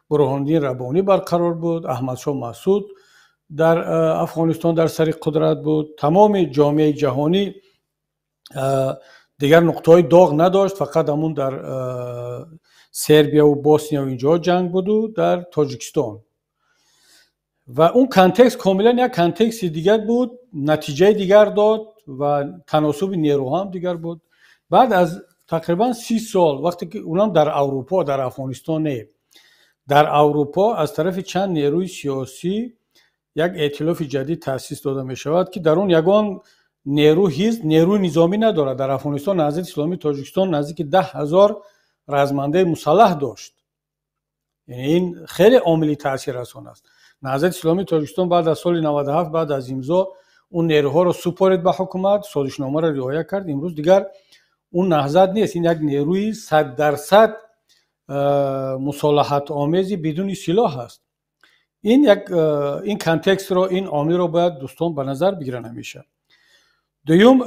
برهانالدین ربانی برقرار بود، احمدشاه مسعود در افغانستان در سر قدرت بود. تمام جامعه جهانی دیگر نقطه‌های داغ نداشت، فقط همون در سربیا و بوسنیا و اینجا جنگ بود و در تاجیکستان. و اون کانتکست کاملا یک کانتکست دیگر بود، نتیجه دیگر داد و تناسب نیروها هم دیگر بود. بعد از تقریبا 30 سال وقتی که اونم در اروپا، در افغانستان نه، در اروپا از طرف چند نیروی سیاسی یک ائتلاف جدید تأسیس داده می شود که در اون یگان نیروی نظامی ندارد. در افغانستان نهضت اسلامی تاجیکستان نزدیک 10,000 رزمنده مسلح داشت. یعنی این خیلی عاملی تاثیررسان است. نهضت اسلامی تاجیکستان بعد از سال 97 بعد از امضا اون نیروها رو سپرد به حکومت، سازشنامه را رعایت کرد. امروز دیگر اون نهضت نیست، این یک نیروی 100% مصالحت آمیزی بدون سلاح است. این کانتکست رو، این عامل رو باید دوستان به نظر بگیرن همیشه. دوم،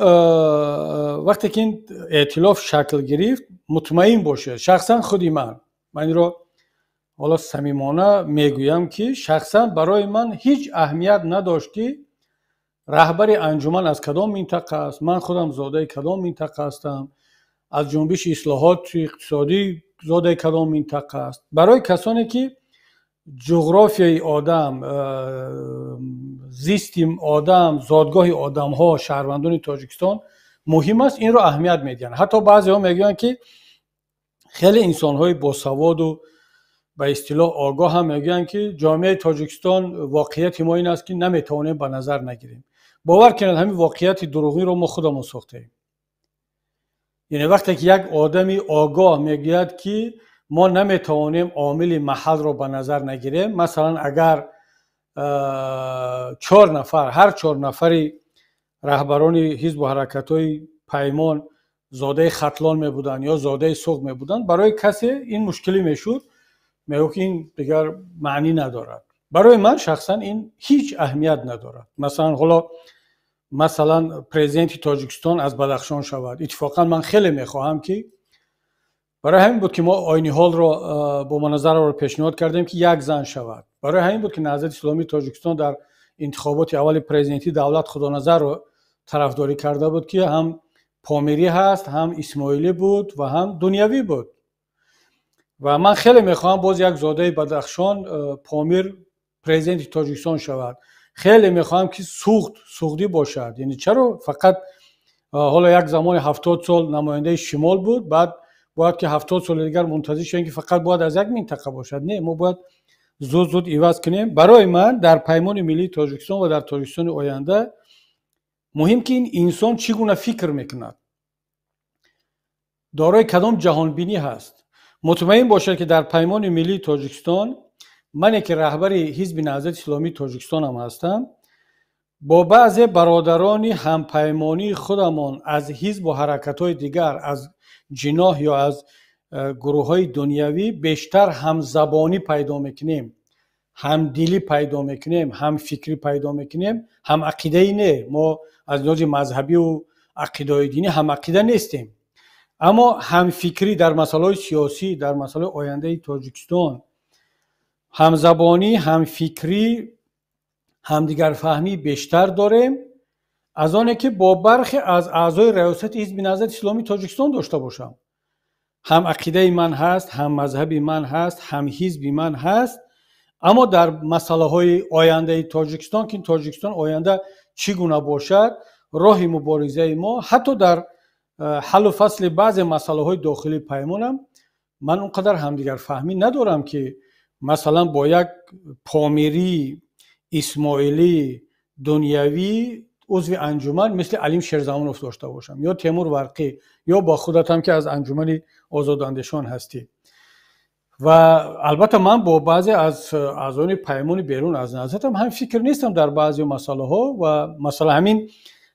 وقتی که این ائتلاف شکل گرفت مطمئن باشه، شخصا خودی من این رو حالا صمیمانه میگویم که شخصا برای من هیچ اهمیت نداشت که رهبر انجمن از کدام منطقه است، من خودم زاده کدام منطقه هستم، از جنبش اصلاحات اقتصادی زاده کدام منطقه است. برای کسانی که جغرافیای آدم، زیست آدم، زادگاه آدم ها، شهروندان تاجیکستان مهم است، این رو اهمیت میدن. حتی بعضی ها میگن که خیلی انسان های باسواد و به اصطلاح آگاه هم میگن که جامعه تاجیکستان واقعیت ما این است که نمیتوانیم به نظر نگیریم. باور کنید همین واقعیت دروغی رو ما خودمون ساختیم. یعنی وقتی که یک آدمی آگاه میگوید که ما نمیتوانیم عامل محل رو به نظر نگیریم، مثلا اگر 4 نفر، هر 4 نفری رهبران حزب و حرکت‌های پیمان زاده ختلان می بودن یا زاده سوق می بودن، برای کسی این مشکلی میشد، میگه که این دیگر معنی ندارد. برای من شخصا این هیچ اهمیت ندارد. مثلا پرزیدنت تاجیکستان از بدخشان شود، اتفاقا من خیلی میخواهم که، برای همین بود که ما آینی حال رو با مناظره رو پیشنهاد کردیم که یک زن شود. برای همین بود که نهضت اسلامی تاجیکستان در انتخابات اول پرزیدنتی دولت خدانظر رو طرفداری کرده بود که هم پامیری هست، هم اسماعیلی بود و هم دنیوی بود. و من خیلی میخواهم باز یک زاده بدخشان پامیر پرزیدنت تاجیکستان شود. خیلی میخواهم که سوختی باشد. یعنی چرا فقط حالا یک زمان 70 سال نماینده شمال بود، بعد باید که 70 سال دیگر منتظر شدیم که فقط باید از یک منطقه باشد؟ نه، ما باید زود عوض کنیم. برای من در پیمان ملی تاجیکستان و در تاجیکستان آینده مهم که این انسان چگونه فکر میکند، دارای کدام جهان بینی هست. مطمئن باشد که در پیمان ملی تاجیکستان، من که رهبر حزب نهضت اسلامی تاجیکستان هم هستم، با بعض برادران همپیمانی خودمان از حزب و حرکت‌های دیگر، از جناح یا از گروه‌های دنیوی بیشتر هم زبانی پیدا میکنیم، هم دلی پیدا میکنیم، هم فکری پیدا میکنیم، هم عقیده‌ای نه. ما از لحاظ مذهبی و عقیده دینی هم عقیده نیستیم، اما هم فکری در مسائل سیاسی، در مسائل آینده تاجیکستان، هم زبانی، هم فکری، هم دیگر فهمی بیشتر داریم از آنه که با برخی از اعضای ریاست حزب نهضت اسلامی تاجیکستان داشته باشم. هم عقیده من هست، هم مذهبی من هست، هم حزبی من هست، اما در مسئله های آینده تاجیکستان که تاجیکستان آینده چگونه باشد، راه مبارزه ما حتی در حل و فصل بعض مسئله های داخلی پیمانم من اونقدر همدیگر فهمی ندارم که مثلا با یک پامیری اسماعیلی دنیوی عضو انجمن مثل علیم شیرزمانوف داشته باشم یا تیمور ورقی یا با خودت هم که از انجمن آزاداندیشان هستی. و البته من با بعضی از اعضای پیمان بیرون از نظرم هم فکر نیستم در بعضی مسائل ها و مثلا همین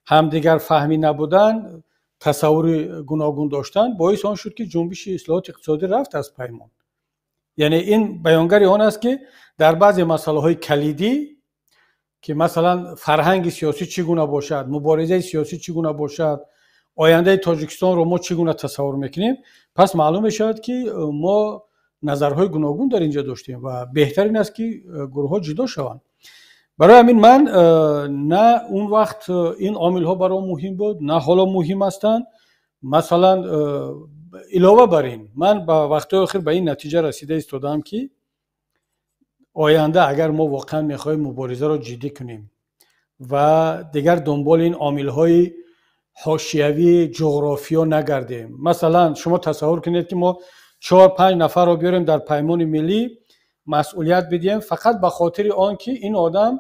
همدیگر فهمی نبودن، تصور گوناگون داشتن باعث آن شد که جنبش اصلاحات اقتصادی رفت از پیمان. یعنی این بیانگر آن است که در بعضی مسائل های کلیدی که مثلا فرهنگ سیاسی چگونه باشد، مبارزه سیاسی چگونه باشد، آینده تاجیکستان رو ما چگونه تصور میکنیم، پس معلوم میشود که ما نظرهای گوناگون در اینجا داشتیم و بهترین است که گروه ها جدا شوند. برای همین من نه اون وقت این عامل ها برای مهم بود نه حالا مهم هستند. مثلا علاوه بر این من با وقت آخر به این نتیجه رسیده ایستادم که آینده اگر ما واقعا میخوایم مبارزه را جدی کنیم و دیگر دنبال این عامل های حاشیوی جغرافیا نگردیم، مثلا شما تصور کنید که ما 4-5 نفر رو بیاریم در پیمان ملی مسئولیت بدیم فقط به خاطر آنکه این آدم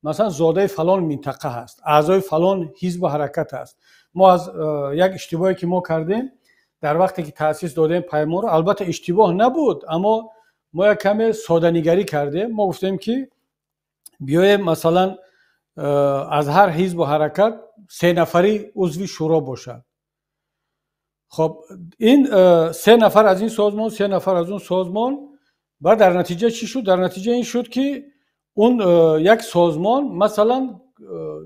مثلا زاده فلان منطقه هست، اعضای فلان حزب و حرکت است. ما از یک اشتباهی که ما کردیم در وقتی که تأسیس دادیم پیمان رو، البته اشتباه نبود اما ما یک کمی ساده نگری کردیم. ما گفتیم که بیایم مثلا از هر حزب و حرکت 3 نفری عضو شورا باشد. خب این 3 نفر از این سازمان 3 نفر از اون سازمان، و در نتیجه چی شد؟ در نتیجه این شد که اون یک سازمان مثلا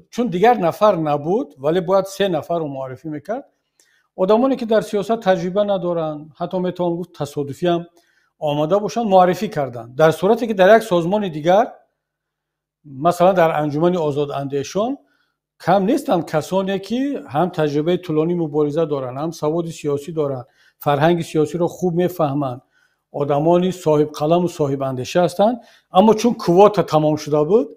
چون دیگر نفر نبود ولی باید 3 نفر رو معرفی میکرد، آدمانی که در سیاست تجربه ندارن حتی میتونم گفت تصادفی هم آماده باشن معرفی کردن، در صورتی که در یک سازمان دیگر مثلا در انجمن آزاداندیشان کم نیستن کسانی که هم تجربه طولانی مبارزه دارن، هم سواد سیاسی دارن، فرهنگ سیاسی رو خوب میفهمن، آدمانی صاحب قلم و صاحب اندیشه هستند. اما چون کوات تمام شده بود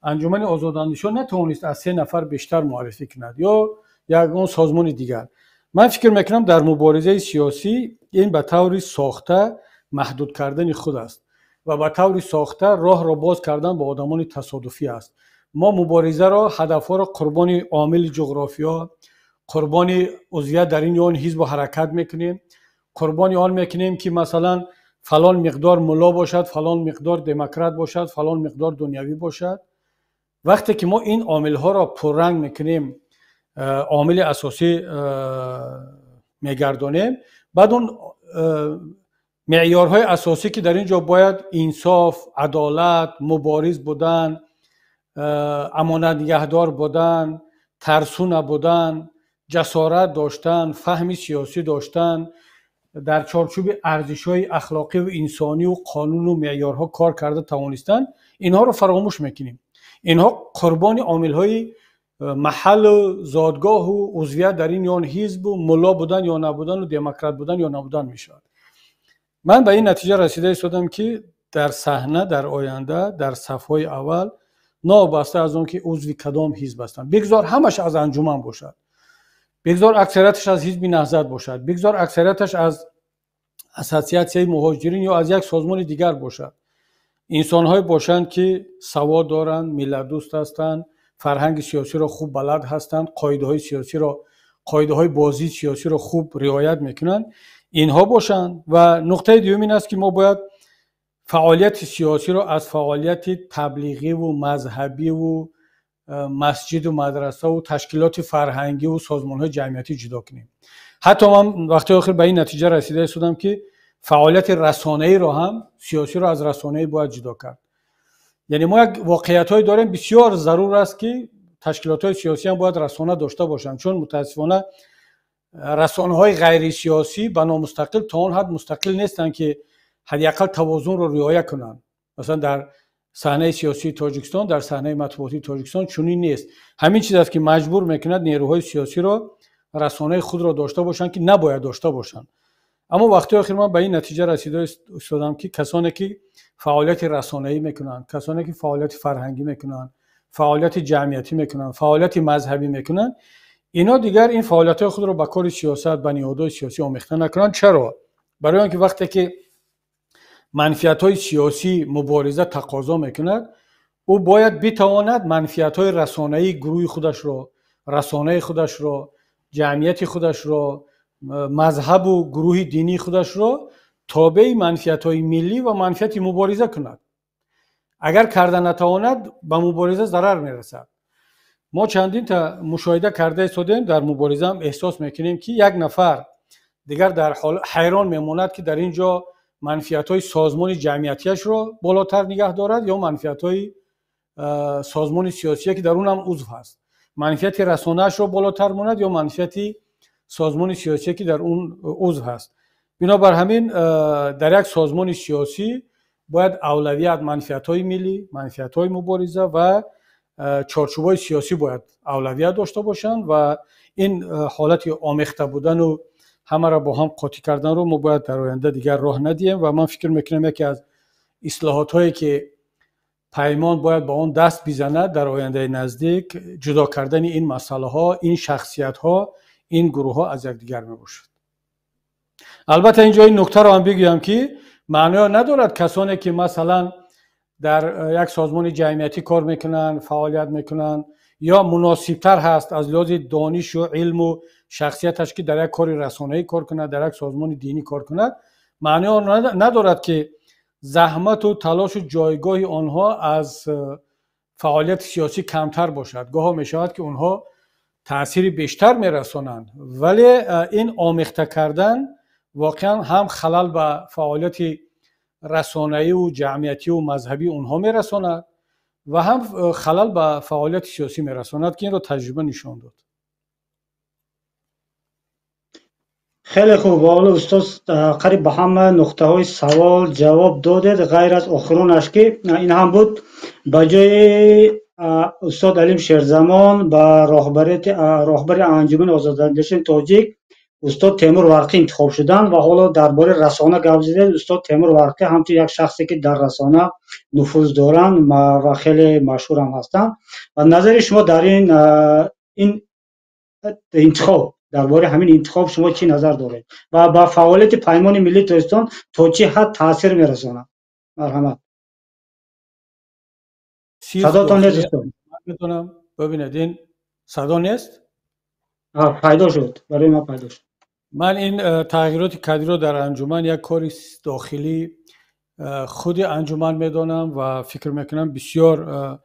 انجمن آزاداندیشان نتوانست از 3 نفر بیشتر معرفی کند یا یک اون سازمان دیگر. من فکر میکنم در مبارزه سیاسی این به طوری ساخته محدود کردن خود است و به طوری ساخته راه را باز کردن به آدمان تصادفی است. ما مبارزه را هدفها را قربان عامل جغرافیا، قربان عضویت در این یا آن حزب و حرکت میکنیم، قربان آن میکنیم که مثلا فلان مقدار ملا باشد، فلان مقدار دموکرات باشد، فلان مقدار دنیوی باشد. وقتی که ما این عامل ها را پررنگ میکنیم عامل اساسی میگردانیم، بعد اون معیارهای اساسی که در اینجا باید انصاف، عدالت، مبارز بودن، امانت نگهدار بودن، ترسو نبودن، جسارت داشتن، فهم سیاسی داشتن، در چارچوب ارزش‌های اخلاقی و انسانی و قانون و معیارها کار کرده توانستن، اینها رو فراموش میکنیم. اینها قربانی عامل‌های محل و زادگاه و عضویت در این یا آن حزب و ملا بودن یا نبودن و دموکرات بودن یا نبودن میشد. من به این نتیجه رسیده شدم که در صحنه در آینده در صف‌های اول نابسته از اون که عضو کدام حزب هستند، بگذار همش از انجمن باشد، بگذار اکثریتش از حزب نهضت باشد، بگذار اکثریتش از اساسیاسیون مهاجرین یا از یک سازمان دیگر باشد، انسان‌های باشند که سواد دارند، ملت دوست هستند، فرهنگ سیاسی را خوب بلد هستند، قاعده‌های سیاسی را، قاعده‌های بازی سیاسی را خوب رعایت میکنند، اینها باشند. و نقطه دوم این است که ما باید فعالیت سیاسی را از فعالیت تبلیغی و مذهبی و مسجد و مدرسه و تشکیلات فرهنگی و سازمان‌های جمعیتی جدا کنیم. حتی من وقتی آخر به این نتیجه رسیده شدم که فعالیت رسانه‌ای را هم سیاسی را از رسانه‌ای باید جدا کرد. یعنی ما یک واقعیت‌های داریم بسیار ضرور است که تشکیلات‌های سیاسی هم باید رسانه داشته باشند، چون متأسفانه رسانه‌های غیر سیاسی بنا مستقل تا اون حد مستقل نیستند که حداقل توازن رو رعایت کنند. مثلا در صحنه سیاسی تاجیکستان، در صحنه مطبوعاتی تاجیکستان چنین نیست. همین چیز است که مجبور میکند نیروهای سیاسی را رسانه خود را داشته باشند که نباید داشته باشند. اما وقتی آخر من به این نتیجه رسیده شدم که کسانی که فعالیت رسانه‌ای میکنند، کسانی که فعالیت فرهنگی میکنند، فعالیت جمعیتی میکنند، فعالیت مذهبی میکنند، اینا دیگر این فعالیت‌های خود را به کار سیاست، به نهادهای سیاسی آمیخته نکنند. چرا؟ برای آنکه وقتی که منفیت‌های سیاسی مبارزه تقاضا میکند، او باید بتواند منفیت‌های رسانه‌ای گروه خودش را، رسانه خودش را، جمعیت خودش را، مذهب و گروه دینی خودش را تابع منفیت‌های ملی و منفیت مبارزه کند. اگر کردن نتواند به مبارزه ضرر میرسد. ما چندین تا مشاهده کرده ایستادیم، در مبارزه هم احساس میکنیم که یک نفر دیگر در حال حیران میماند که در اینجا منفیت‌های سازمان جمعیتیش را بالاتر نگه دارد یا منفیت‌های سازمان سیاسی که در اون هم عضو هست، منفیت رسانه‌اش را بالاتر ماند یا منفیت سازمان سیاسی که در اون عضو هست. بنابر همین در یک سازمان سیاسی باید اولویت منفیت‌های ملی، منفیت‌های مبارزه و چارچوب‌های سیاسی باید اولویت داشته باشند و این حالت آمیخته بودن و همه را با هم قاطی کردن رو ما باید در آینده دیگر راه ندیم و من فکر میکنم یکی از اصلاحات‌هایی که پیمان باید با اون دست بزند در آینده نزدیک جدا کردن این مسئله ها، این شخصیت ها، این گروه ها از یکدیگر میباشد. البته اینجا این نکته رو هم بگویم که معنی ندارد کسانی که مثلا در یک سازمان جمعیتی کار میکنن، فعالیت میکنن یا مناسبتر هست از لحاظ دانش و علم و شخصیتش که در یک کار رسانه‌ای کار کند، در یک سازمان دینی کار کند، معنی ندارد که زحمت و تلاش و جایگاه آنها از فعالیت سیاسی کمتر باشد. گاه می شود که آنها تأثیر بیشتر می رسانند، ولی این آمیخته کردن واقعا هم خلل به فعالیت رسانه‌ای و جمعیتی و مذهبی اونها می رساند و هم خلل به فعالیت سیاسی می رساند که این رو تجربه نشان داد. خیلی خوب. حالا استاد قریب به همه نقطه های سوال جواب دادید، غیر از آخرونش که این هم بود به جای استاد علیم شیرزمان به راهبر انجمن آزاداندیشان تاجیک استاد تیمور ورقی انتخاب شدن و حالا درباره رسانه گپ زدید. استاد تیمور ورقی همچون یک شخصی که در رسانه نفوذ دارند و خیلی مشهور هم هستند و نظر شما در این انتخاب، درباره همین انتخاب شما چی نظر دارید و با فعالیت پیمان ملی تاجیکستان تا چه حد تاثیر میرساند؟ مرحمت. صداتون نیست استاد؟ میتونم ببینید این صدا نیست؟ پیدا شد، برای ما پیدا شد. من این تغییرات کدی رو در انجمن یک کاری داخلی خود انجمن میدانم و فکر میکنم بسیار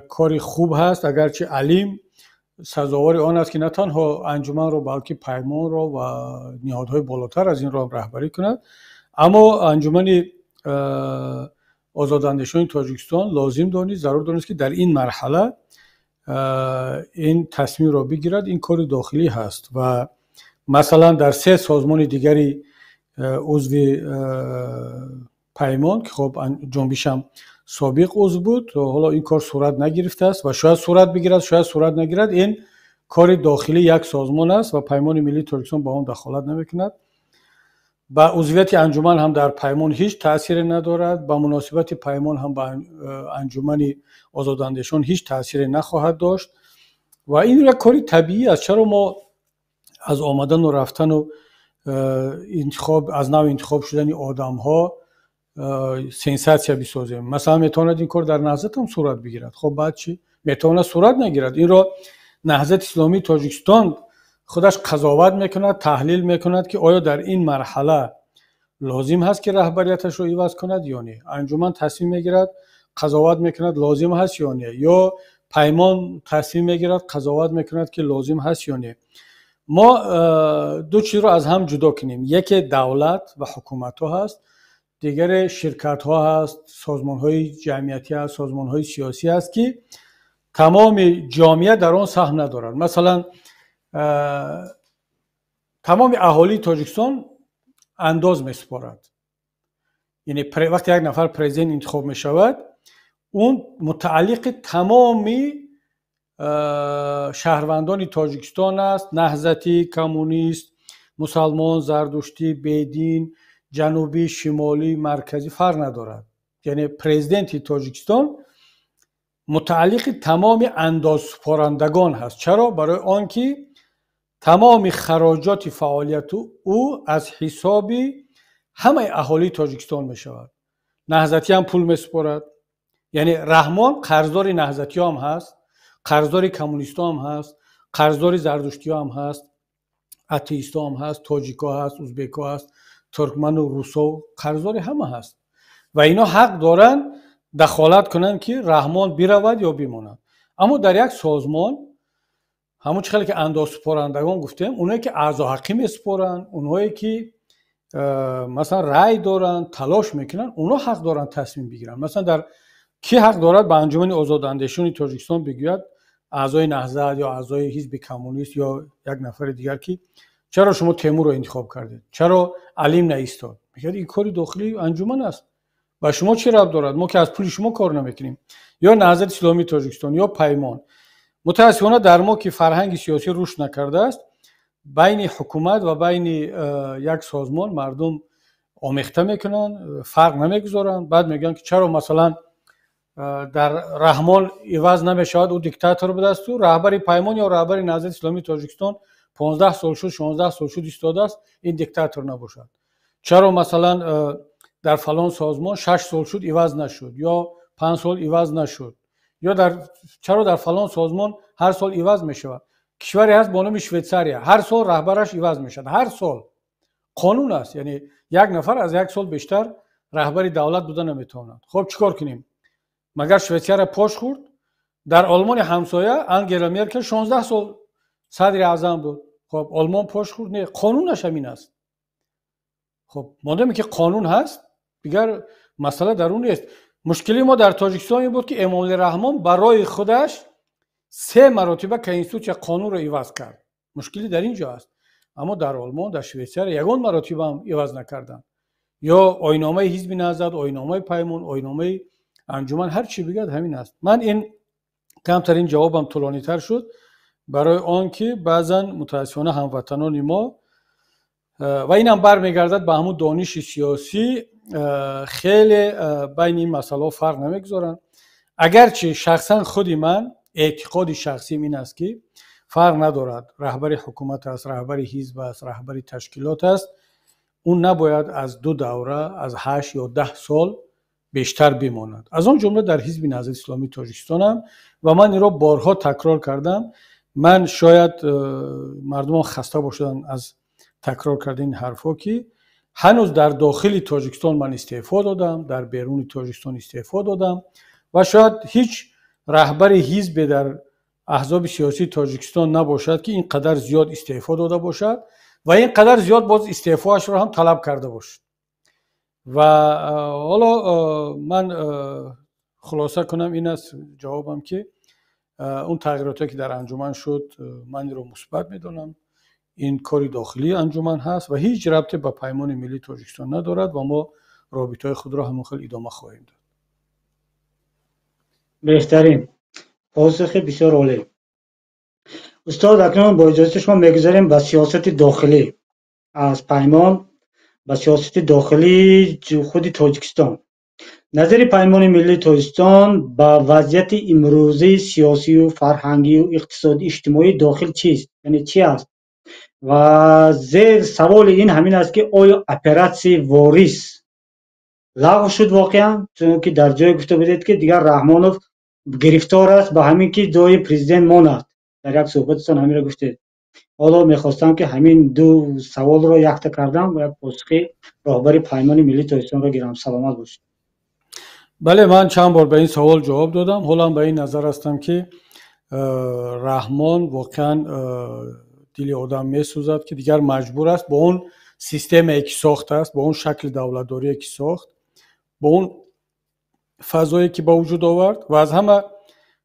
کاری خوب هست، اگرچه علیم سزاوار آن است که نه تنها انجمن رو بلکه پیمان رو و نهادهای بالاتر از این رو رهبری کند، اما انجمن آزاداندیشان تاجیکستان لازم دانست، ضرور دانست که در این مرحله این تصمیم را بگیرد. این کار داخلی هست و مثلا در 3 سازمان دیگری عضو پیمان که خب جنبش هم سابق عضو بود، حالا این کار صورت نگرفته است و شاید صورت بگیرد شاید صورت نگیرد. این کار داخلی یک سازمان است و پیمان ملی تاجیکستان با آن دخالت نمیکند. با عضویت انجمن هم در پیمان هیچ تأثیر ندارد، با مناسبت پیمان هم با انجمن آزاداندیشان هیچ تأثیر نخواهد داشت و این یک کاری طبیعی است. چرا ما از آمدن و رفتن و انتخاب از نوع انتخاب شدن آدم ها سنساسیا بسازیم؟ مثلا میتواند این کار در نهضت هم صورت بگیرد، خب بعد چی؟ میتواند صورت نگیرد. این را نهضت اسلامی تاجیکستان خودش قضاوت میکند، تحلیل میکند که آیا در این مرحله لازم هست که رهبریتش رو عوض کند یا نه. انجمن تصمیم میگیرد قضاوت میکند لازم هست یا نه، یا پیمان تصمیم میگیرد قضاوت میکند که لازم هست یا نه. ما دو چیز رو از هم جدا کنیم، یکی دولت و حکومت ها هست، دیگر شرکت ها هست، سازمان های جمعیتی هست، سازمان های سیاسی هست که تمام جامعه در آن سهم ندارند. مثلا تمام اهالی تاجیکستان انداز میسپارد، یعنی وقتی یک نفر پرزیدنت انتخاب می شود اون متعلق تمامی شهروندان تاجیکستان است، نهضتی، کمونیست، مسلمان، زردشتی، بیدین، جنوبی، شمالی، مرکزی فرق ندارد. یعنی پرزیدنت تاجیکستان متعلق تمام اندازسپارندگان هست. چرا؟ برای آنکه تمام خراجات فعالیت او از حساب همه اهالی تاجیکستان می شود. نهضتی هم پول می سپارد. یعنی رحمان قرضدار نهضتی هم هست، قرضدار کمونیست هم هست، قرضدار زردشتی هم هست، اتئیست هم هست، تاجیکا هست، ازبکا هست، ترکمن و روسا، قرضدار همه هست و اینا حق دارن دخالت کنن که رحمان برود یا بماند. اما در یک سازمان همون چیزی که انداز سپارندگان گفتیم، اونایی که اعضا حقی میسپارن، اونایی که مثلا رأی دارن، تلاش میکنن، اونا حق دارن تصمیم بگیرن. مثلا در کی حق دارد به انجمن آزاداندیشان تاجیکستان بگوید اعضای نهضت یا اعضای حزب کمونیست یا یک نفر دیگر که چرا شما تیمور رو انتخاب کردید، چرا علیم نایستاد؟ میگه این کاری داخلی انجمن است و شما چه ربط دارد؟ ما که از پول شما کار نمیکنیم. یا نهضت اسلامی تاجیکستان یا پیمان. متاسفانه در ما که فرهنگ سیاسی رشد نکرده است، بین حکومت و بین یک سازمان مردم آمیخته میکنن، فرق نمیگذارن. بعد میگن که چرا مثلا در رحمان عوض نمیشود او دیکتاتور به دست او، رهبر پیمان یا رهبر نهضت اسلامی تاجیکستان 15 سال شد 16 سال شد ایستاده است، این دیکتاتور نباشد. چرا مثلا در فلان سازمان 6 سال شد عوض نشد یا 5 سال عوض نشد، یا چرا در فلان سازمان هر سال عوض میشود؟ کشوری هست با نام شویتزاریا، هر سال رهبرش عوض میشد، هر سال. قانون است، یعنی یک نفر از یک سال بیشتر رهبر دولت بودن نمیتواند. خب چیکار کنیم؟ مگر شویتزاریا پاش خورد؟ در آلمان همسایه انگلا مرکل 16 سال صدر اعظم بود. خب آلمان پاش خورد؟ نه، قانونش همین است. خب مادامی که قانون هست دیگر مسئله در اون نیست. مشکلی ما در تاجیکستان این بود که امامعلی رحمان برای خودش 3 مرتبه کنستیتوسیون قانون رو عوض کرد. مشکلی در اینجا است. اما در آلمان، در شویتزاریا یگان مرتبه هم عوض نکردن. یا آیین‌نامه حزب نهضت، آیین‌نامه پیمان، آیین‌نامه انجمن، هر چی بگید همین است. من این کمترین جوابم طولانی تر شد برای آن که بعضا متاسفانه هموطنان ما و اینم برمیگردد به همون دانش سیاسی خیلی بین این مسئله فرق نمیگذارن. اگرچه شخصا خودی من اعتقاد شخصی این است که فرق ندارد، رهبر حکومت است، رهبر حزب است، رهبر تشکیلات است، اون نباید از 2 دوره از 8 یا 10 سال بیشتر بماند. از اون جمله در حزب نهضت اسلامی تاجیکستانم و من این را بارها تکرار کردم. من شاید مردم خسته باشدن از تکرار کردن این حرفا که هنوز در داخل تاجیکستان من استعفا دادم، در بیرون تاجیکستان استعفا دادم و شاید هیچ رهبر حزب در احزاب سیاسی تاجیکستان نباشد که اینقدر زیاد استعفا داده باشد و اینقدر زیاد باز استعفاش را هم طلب کرده باشد. و حالا من خلاصه کنم این است جوابم که اون تغییراتی که در انجمن شد من رو مثبت میدونم. این کاری داخلی انجمن هست و هیچ ربطی به پیمان ملی تاجیکستان ندارد و ما رابطه خود را همون خیلی ادامه خواهیم داد. بهترین پاسخ بسیار عالی. استاد اکنون با اجازه شما میگذاریم به سیاست داخلی، از پیمان به سیاست داخلی خود تاجیکستان. نظر پیمان ملی تاجیکستان با وضعیت امروزی سیاسی و فرهنگی و اقتصادی اجتماعی داخل چیست؟ یعنی چی است؟ و زیر سوال این همین است که آیا اپراتسی وارث لغو شد واقعا؟ چون که در جای گفته بودید که دیگر رحمانوف گرفتار است به همین که جای پرزیدنت ماند. در یک صحبتتان همین را گفتید. حالا میخواستم که همین 2 سوال را یکتا کردم و یک پاسخ راهبر پیمان ملی تاجیکستان را گیرم. سلامت باشید. بله، من چند بار به این سوال جواب دادم. حالا به این نظر هستم که رحمان واقعا دل آدم میسوزد که دیگر مجبور است با اون سیستمی که ساخته است، با اون شکل دولتداری که ساخت، با اون فضایی که با وجود آورد و از همه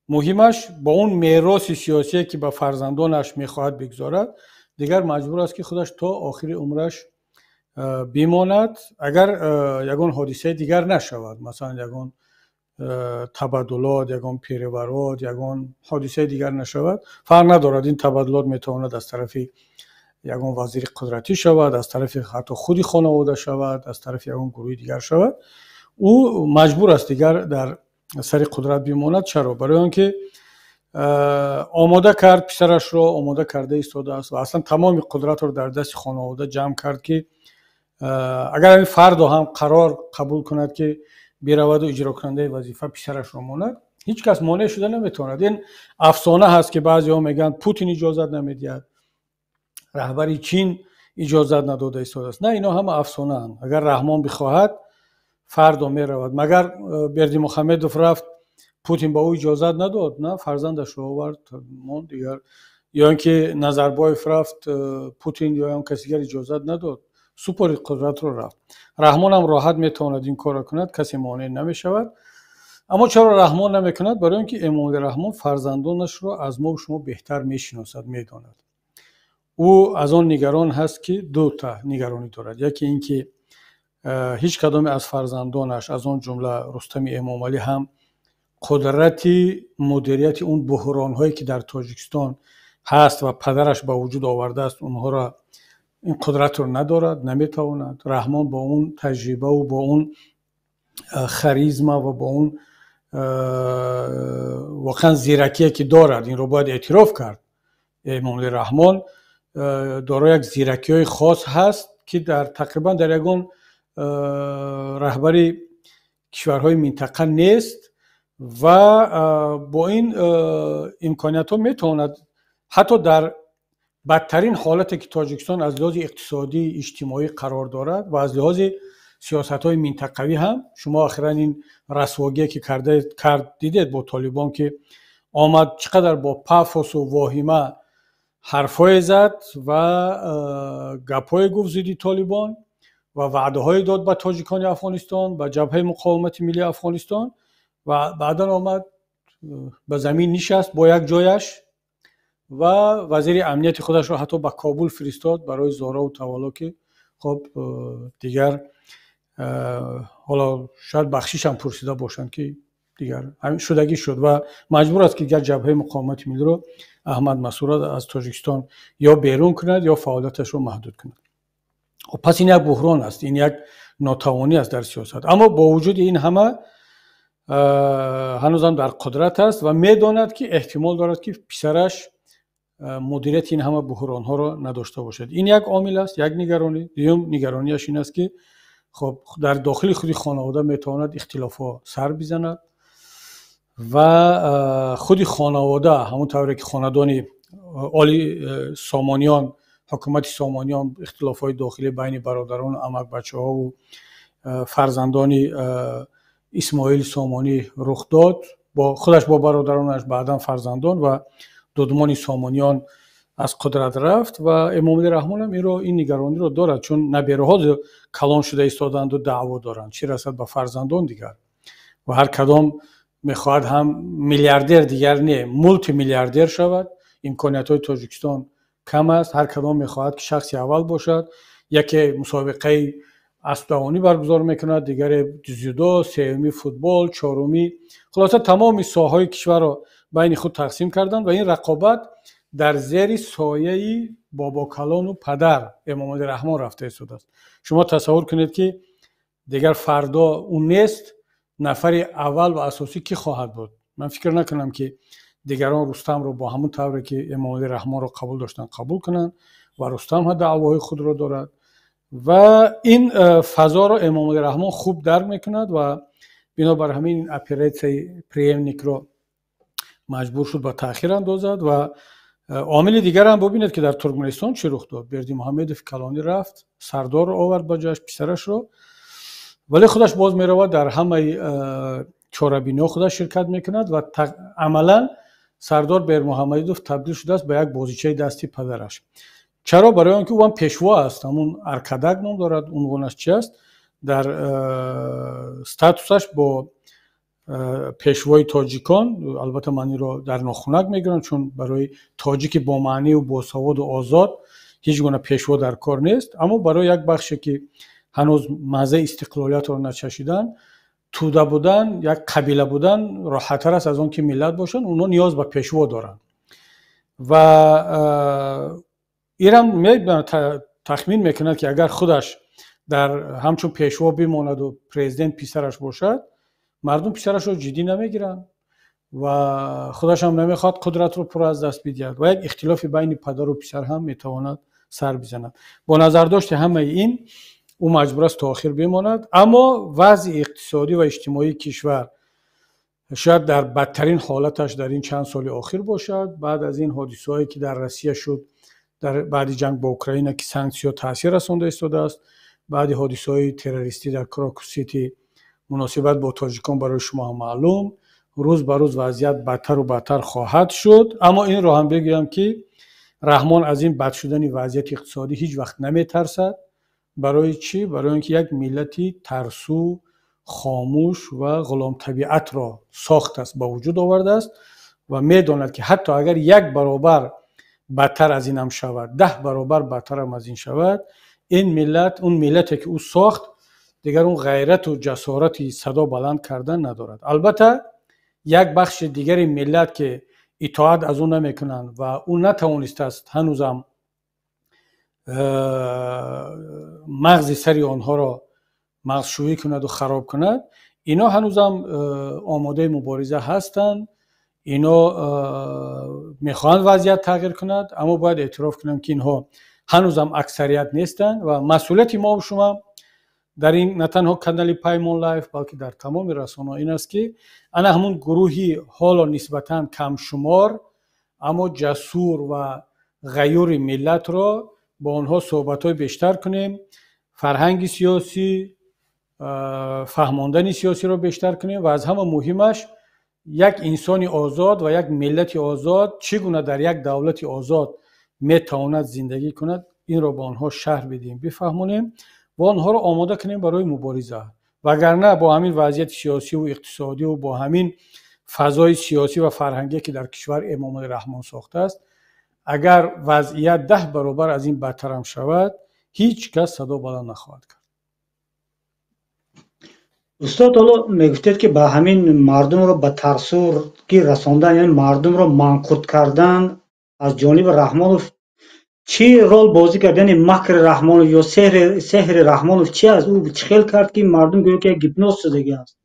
مهمش با اون میراث سیاسی که به فرزندانش میخواهد بگذارد، دیگر مجبور است که خودش تا آخر عمرش بماند اگر یگان حادثه دیگر نشود، مثلا یگان تبادلات، یگان پیرورات، یگان حادثه دیگر نشود. فرق ندارد این تبادلات میتواند از طرف یگان وزیر قدرتی شود، از طرف حتی خودی خانواده شود، از طرف یگان گروه دیگر شود. او مجبور است دیگر در سر قدرت بماند. چرا؟ برای آنکه آماده کرد، پسرش رو آماده کرده ایستاده است و اصلا تمام قدرت رو در دست خانواده جمع کرد که اگر این فرد هم قرار قبول کند که برود و اجرا کننده وظیفه پسرش رو ماند، هیچ کس مانع شده نمیتواند. این افسانه هست که بعضی ها میگن پوتین اجازت نمیدهد، رهبری چین اجازت نداده ایستاده است. نه، اینا هم افسانه اند. اگر رحمان بخواهد فردا میرود. مگر بردی محمدوف رفت پوتین با او اجازت نداد؟ نه، فرزندش رو آورد مون دیگر. یا اینکه نظربایف رفت پوتین یا اون کسی دیگر اجازت نداد، سوپر قدرت رو رفت. رحمان هم راحت میتواند این کار کند، کسی مانع نمیشود. اما چرا رحمان نمیکند؟ برای اینکه امام رحمان فرزندانش رو از ما و شما بهتر میشناسد، میداند. او از آن نگران هست که دو تا نگرانی دارد. یکی اینکه هیچ کدام از فرزندانش از آن جمله رستم امام علی هم قدرت مدیریت اون بحران هایی که در تاجیکستان هست و پدرش به وجود آورده است اونها را این قدرت رو ندارد، نمیتواند. رحمان با اون تجربه و با اون خریزما و با اون واقعا زیرکی که دارد، این رو باید اعتراف کرد، امام رحمان دارای یک زیرکی های خاص هست که در تقریبا در یگان رهبری کشورهای منطقه نیست و با این امکانیت ها میتواند حتی در بدترین حالتی که تاجیکستان از لحاظ اقتصادی اجتماعی قرار دارد و از لحاظ سیاست های منطقوی هم، شما اخیرا این رسواگی که کرد دیدید با طالبان که آمد چقدر با پافوس و واهمه حرفای زد و گپای گفت زدی طالبان و وعده های داد به تاجیکان افغانستان، به جبهه مقاومت ملی افغانستان و بعدا آمد به زمین نشست با یک جایش و وزیر امنیت خودش را حتی به کابل فرستاد برای زارا و توالا که خب دیگر حالا شاید بخشیش هم پرسیده باشند که دیگر همین شدگی شد و مجبور است که دیگر جبهه مقاومت ملی رو احمد مسعود از تاجیکستان یا بیرون کند یا فعالیتش رو محدود کند. خب پس این یک بحران است، این یک ناتوانی است در سیاست. اما با وجود این همه هنوز هم در قدرت است و میداند که احتمال دارد که پسرش مدیریت این همه بحران ها را نداشته باشد. این یک عامل است، یک نگرانی. دیگه نگرانیش این است که خب در داخل خودی خانواده میتواند اختلاف ها سر بزند و خودی خانواده همونطوری که خاندان آلی سامانیان، حکومت سامانیان اختلاف های داخلی بین برادران، عمک بچه ها و فرزندان اسماعیل سامانی رخ داد، با خودش با برادرانش بعدا فرزندان و دودمان سامانیان از قدرت رفت و امام رحمان هم این نگرانی رو دارد، چون نبیره‌ها کلان شده ایستادند و دعوا دارند، چه رسد به فرزندان دیگر و هر کدام میخواهد هم میلیاردر دیگر نه مولتی میلیاردر شود. امکانیت های تاجیکستان کم است، هر کدام میخواهد که شخصی اول باشد. یکی مسابقه اسبدوانی برگزار میکند، دیگر جودو، سومی فوتبال، چهارمی، خلاصه تمام ساحهای کشور را بین خود تقسیم کردند و این رقابت در زیر سایه بابا کلان و پدر امام رحمان رفته ایستاده است. شما تصور کنید که دیگر فردا اون نیست، نفر اول و اساسی کی خواهد بود؟ من فکر نکنم که دیگران رستم رو با همون طوری که امام رحمان رو قبول داشتن قبول کنند و رستم هم دعواهای خود رو دارد و این فضا رو امام رحمان خوب درک میکند و بنابر همین این اپریشن پریمنیک رو مجبور شد با تأخیر اندازد. و عامل دیگر هم ببینید که در ترکمنستان چه رخ داد. بردی محمدوف کلانی رفت، سردار رو آورد با جاش پسرش رو، ولی خودش باز میرود در همه چاره‌بینی‌ها خودش شرکت میکند و عملا سردار بر محمدوف تبدیل شده است به یک بازیچه دستی پدرش. چرا؟ برای اینکه او هم پیشوا است، همون ارکدک نام دارد، عنوانش چی است در استاتوسش با پیشوای تاجیکان. البته من رو در ناخونک میگیرم چون برای تاجیک با معنی و با سواد و آزاد هیچ گونه پیشوا در کار نیست، اما برای یک بخشی که هنوز مزه استقلالیت رو نچشیدن، توده بودن، یک قبیله بودن راحت‌تر است از اون که ملت باشن. اونا نیاز به پیشوا دارن و ایران تخمین میکند که اگر خودش در همچون پیشوا بماند و پرزیدنت پسرش باشد، مردم پسرش رو جدی نمیگیرن و خودش هم نمیخواد قدرت رو پر از دست بدهد و یک اختلاف بین پدر و پسر هم میتواند سر بزند. با نظر داشته همه این او مجبور است تا آخر بماند. اما وضع اقتصادی و اجتماعی کشور شاید در بدترین حالتش در این چند سال اخیر باشد، بعد از این حادثه‌ای که در روسیه شد در بعد جنگ با اوکراین که سانکسیون تاثیر رسانده ایستاده است، بعد حادثه‌های تروریستی در کراکو سیتی مناسبت با تاجیکان برای شما هم معلوم، روز به روز وضعیت بدتر و بدتر خواهد شد. اما این رو هم بگویم که رحمان از این بد شدن وضعیت اقتصادی هیچ وقت نمیترسد. برای چی؟ برای اینکه یک ملتی ترسو، خاموش و غلام طبیعت را ساخت است، با وجود آورده است و میداند که حتی اگر یک برابر بدتر از این هم شود، 10 برابر بدتر هم از این شود، این ملت، اون ملتی که او ساخت، دیگر اون غیرت و جسارت صدا بلند کردن ندارد. البته یک بخش دیگری ملت که اطاعت از اون نمیکنند و اون نتوانسته است هنوزم مغز سری آنها را مغزشویی کند و خراب کند، اینا هنوزم آماده مبارزه هستند. اینا میخوان وضعیت تغییر کند، اما باید اعتراف کنم که اینها هنوزم اکثریت نیستند و مسئولیت ما و شما در این نه تنها کانال پیمان لایف بلکه در تمام رسانه‌ها این است که انا همون گروهی حالا نسبتاً کم شمار اما جسور و غیور ملت را با آنها صحبت‌های بیشتر کنیم، فرهنگ سیاسی، فهماندن سیاسی را بیشتر کنیم و از همه مهمش یک انسان آزاد و یک ملت آزاد چگونه در یک دولت آزاد میتواند زندگی کند، این را با آنها شرح بدیم، بفهمونیم و آنها را آماده کنیم برای مبارزه. وگرنه با همین وضعیت سیاسی و اقتصادی و با همین فضای سیاسی و فرهنگی که در کشور امام رحمان ساخته است، اگر وضعیت 10 برابر از این بدتر هم شود، هیچ کس صدا بلند نخواهد کرد. استاد حالا میگفتید که با همین مردم رو به ترسورگی رساندن، یعنی مردم رو منقود کردن از جانب رحمانوف چی رول بازی کرد؟ یعنی مکر رحمانوف یا سحر رحمانوف چی از او چه خیل کرد که مردم گویا که گیپنوز شدگی است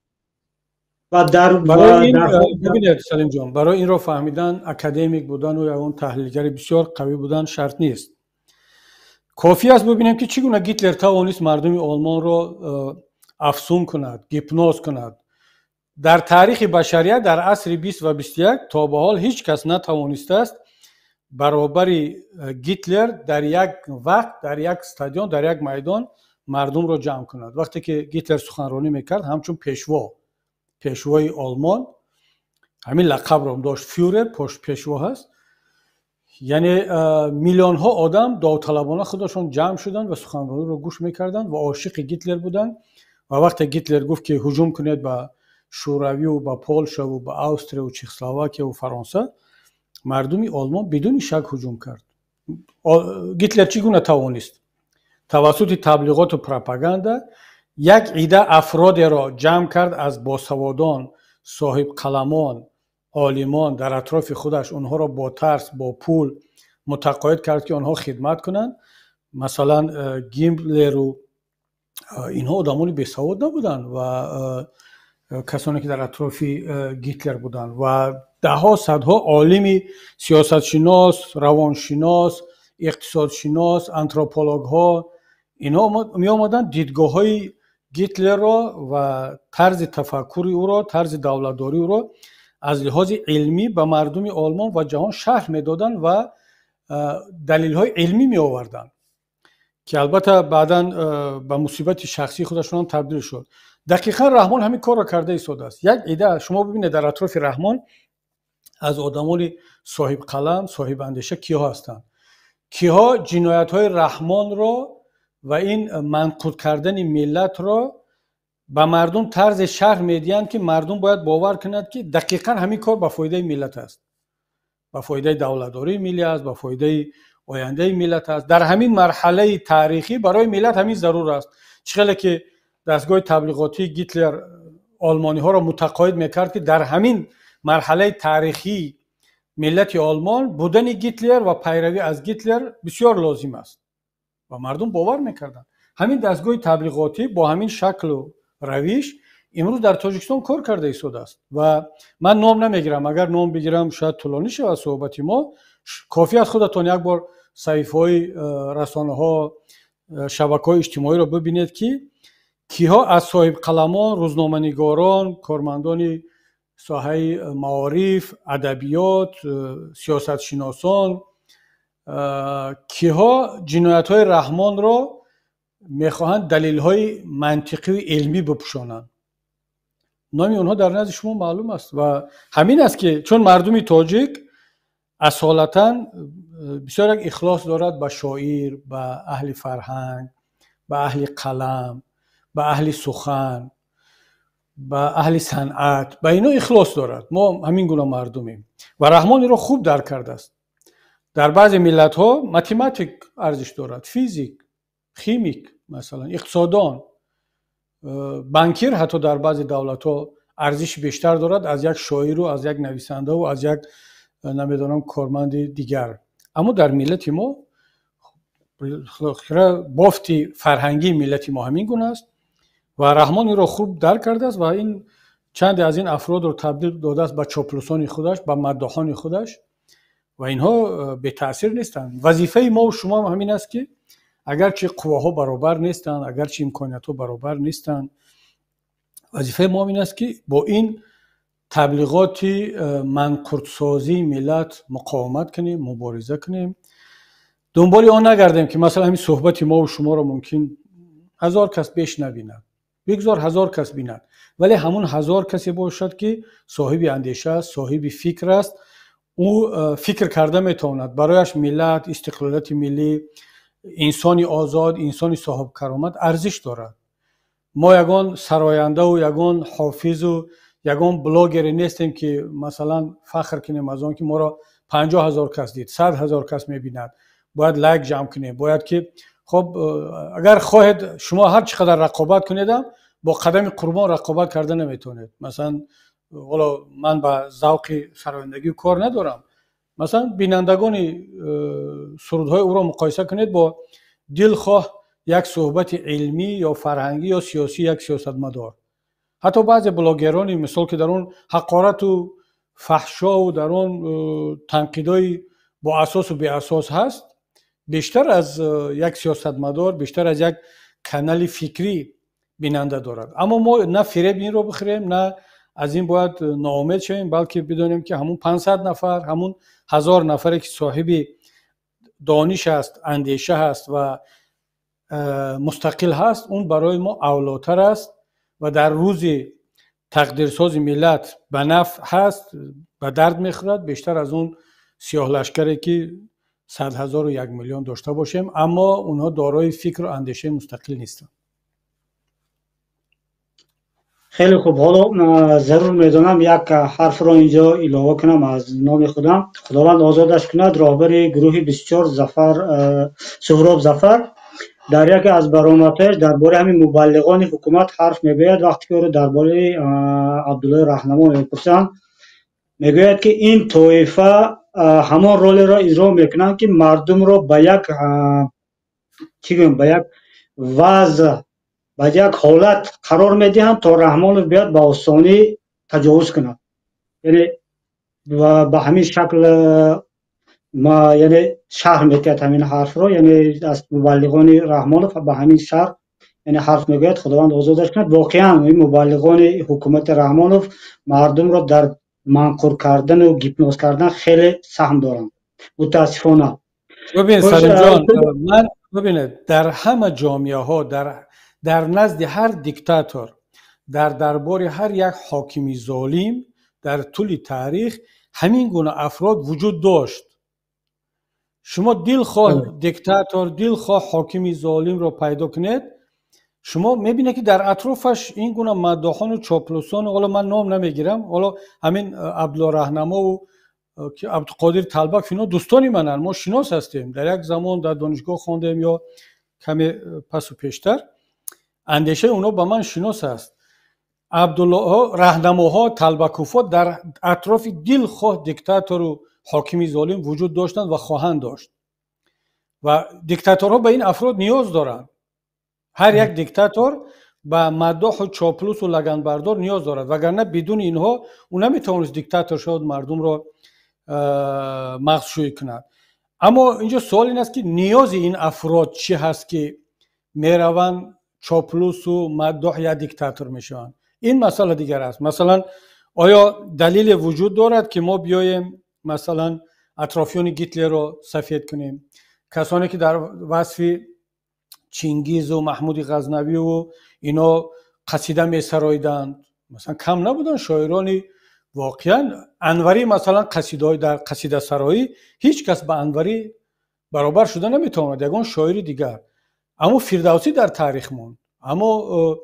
و برای این ببینید سلیم جان، برای این رو فهمیدن اکادمیک بودن و یا اون تحلیلگر بسیار قوی بودن شرط نیست. کافی است ببینیم که چگونه گیتلر توانست مردم آلمان را افسون کند، گیپنوز کند. در تاریخ بشریت در عصر 20 و 21 تا به حال هیچ کس نتوانسته است برابر گیتلر در یک وقت، در یک استادیوم، در یک میدان مردم را جمع کند. وقتی که گیتلر سخنرانی میکرد همچون پیشوای آلمان، همین لقب را داشت، فیورر، پیشوا هست، یعنی میلیون ها آدم داوطلبانه خودشون جمع شدن و سخنرانی رو گوش میکردن و عاشق گیتلر بودن. و وقتی گیتلر گفت که هجوم کنید به شوروی و به پولشا و به استریا و چکسلواکیه و فرانسه، مردم آلمان بدون شک هجوم کرد. گیتلر چگونه توانست توسط تبلیغات و پروپاگاندا یک عده افراد را جمع کرد از باسوادان، صاحب قلمان، عالمان در اطراف خودش، اونها را با ترس، با پول متقاعد کرد که آنها خدمت کنند. مثلا گیملر و اینها آدمان بیسواد نبودن و کسانی که در اطراف گیتلر بودن و ده ها صدها عالم سیاست شناس، روانشناس، اقتصاد شناس، آنتروپولوگ ها، اینا می آمدن دیدگاه های گیتلر را و طرز تفکر او را، طرز دولتداری او را از لحاظ علمی به مردم آلمان و جهان شرح می دادن و دلیل های علمی می آوردن که البته بعداً به مصیبت شخصی خودشون تبدیل شد. دقیقاً رحمان همین کار را کرده ایستاده است. یک ایده شما ببینید در اطراف رحمان از آدمان صاحب قلم، صاحب اندیشه کیها هستند؟ کیها جنایت های رحمان را و این منقود کردن ملت را به مردم طرز شرح میدهند که مردم باید باور کنند که دقیقاً همین کار به فایده ملت است، به فایده دولتداری ملی است، به فایده آینده ملت است. در همین مرحله تاریخی برای ملت همین ضرور است. چقدر که دستگاه تبلیغاتی گیتلر آلمانی ها را متقاعد میکرد که در همین مرحله تاریخی ملت آلمان بودن گیتلر و پیروی از گیتلر بسیار لازم است و مردم باور میکردند. همین دستگاه تبلیغاتی با همین شکل و روش امروز در تاجیکستان کار کرده ایستاده است و من نام نمیگیرم، اگر نام بگیرم شاید طولانی شود صحبت ما. کافی است خودتون یک بار صحیفه‌های رسانه‌ها، شبکه‌های اجتماعی رو ببینید که کیها از صاحب قلمان، روزنامه‌نگاران، کارمندان ساحه معارف، ادبیات، سیاست شناسان، کیها جنایت‌های رحمان را میخواهند دلیل‌های منطقی و علمی بپوشانند. نامی اونها در نزد شما معلوم است و همین است که چون مردم تاجیک اصالتاً بسیار یک اخلاص دارد به شاعر، به اهل فرهنگ، به اهل قلم، به اهل سخن، به اهل صنعت، به اینا اخلاص دارد. ما همین گونه مردمیم و رحمان این را خوب درک کرده است. در بعضی ملت ها متماتیک ارزش دارد، فیزیک، خیمیک، مثلا اقتصاددان، بانکیر حتی در بعضی دولت ها ارزش بیشتر دارد از یک شاعر و از یک نویسنده و از یک نمیدونم کارمند دیگر. اما در ملت ما بافتی فرهنگی ملت ما همین گونه است و رحمان این را خوب درک کرده است و این چند از این افراد رو تبدیل داده است به چاپلوسان خودش، به مداحان خودش و اینها به تاثیر نیستند. وظیفه ما و شما همین است که اگرچه قواها برابر نیستند، اگرچه امکانیت‌ها برابر نیستند، وظیفه ما این است که با این تبلیغات منقورت‌سازی ملت مقاومت کنیم، مبارزه کنیم، دنبال آن نگردیم که مثلا همین صحبت ما و شما را ممکن 1000 کس بیش نبیند، بگذار 1000 کس بیند، ولی همون 1000 کسی باشد که صاحب اندیشه است، صاحب فکر است، او فکر کرده میتواند برایش ملت، استقلالیت ملی، انسانی آزاد، انسانی صاحب کرامت ارزش دارد. ما یگان سراینده و یگان حافظ و یگان بلاگر نیستیم که مثلا فخر کنیم از آن که ما را 50,000 کس دید، 100,000 کس میبیند، باید لایک جمع کنیم، باید که خب اگر خواهید شما هر چقدر رقابت کنید با قدم قربان رقابت کرده نمیتونید. مثلا والا من با ذوق سرایندگی کار ندارم، مثلا بینندگان سرودهای او را مقایسه کنید با دلخواه یک صحبت علمی یا فرهنگی یا سیاسی یک سیاستمدار. حتی بعضی بلاگرانی مثال که در اون حقارت و فحشا و در اون تنقیدای با اساس و بی اساس هست، بیشتر از یک سیاستمدار، بیشتر از یک کانال فکری بیننده دارد. اما ما نه فریب این رو بخوریم، نه از این باید ناامید شویم، بلکه بدونیم که همون 500 نفر، همون 1000 نفری که صاحب دانش است، اندیشه هست و مستقل هست، اون برای ما اولاتر است و در روز تقدیرساز ملت به نفع هست، به درد میخورد بیشتر از اون سیاه لشکری که 100,000 و 1 میلیون داشته باشیم اما اونها دارای فکر و اندیشه مستقل نیستند. خیلی خوب. حالا ضرور میدونم یک حرف را اینجا اضافه کنم از نام خودم. خداوند آزادش کند، راهبر گروه 24 سهراب ظفر در یکی از برآمدهایش درباره همین مبلغان حکومت حرف میگوید. وقتی که او درباره عبدالله رهنما میپرسند میگوید که این طایفه همان رول را اجرا میکنند که مردم را به یک وضع، به یک حالت قرار میدهند تا رحمان بیاد به آسانی تجاوز کند. یعنی به همین شکل ما یعنی شرح میکرد همین حرف رو، یعنی از مبلغان رحمان به همین شرح یعنی حرف میگوید خداوند آزادش کند. واقعا این مبلغان حکومت رحمانوف مردم را در منقور کردن و گیپنوز کردن خیلی سهم دارند متاسفانه. ببین سلیم جان، من ببینید در همه جامعه ها، در نزد هر دیکتاتور، در دربار هر یک حاکمی ظالم در طول تاریخ همین گونه افراد وجود داشت. شما دلخواه دیکتاتور، دلخواه حاکمی ظالم رو پیدا کنید، شما میبینید که در اطرافش این گونه مداحان و چاپلوسان، حالا من نام نمیگیرم، حالا همین عبدالله رهنما و که عبدالقادر طلبک اینا دوستانی منن، ما شناس هستیم، در یک زمان در دانشگاه خواندیم یا کمی پس و پیشتر، اندیشه اونا با من شناس است. عبدالله رهنماها، طلبکوفا در اطراف دلخواه دیکتاتور و حاکمی ظالم وجود داشتند و خواهند داشت و دیکتاتورها به این افراد نیاز دارند. هر یک دیکتاتور با مداح و چاپلوس و لگنبردار نیاز دارد، وگرنه بدون اینها او نمیتوانست دیکتاتور شد مردم را مغزشویی کند. اما اینجا سوال این است که نیاز این افراد چی هست که میروند چاپلوس و مداح یا دیکتاتور میشوند؟ این مسئله دیگر است. مثلا آیا دلیل وجود دارد که ما بیایم مثلا اطرافیان گیتلر رو سفید کنیم؟ کسانی که در وصف چینگیز و محمود غزنوی و اینا قصیده می سرایدند، مثلا کم نبودن شاعرانی. واقعا انوری مثلا قصیده در قصیده سرایی هیچ کس به انوری برابر شده نمیتواند، یگان شاعر دیگر. اما فردوسی در تاریخ موند، اما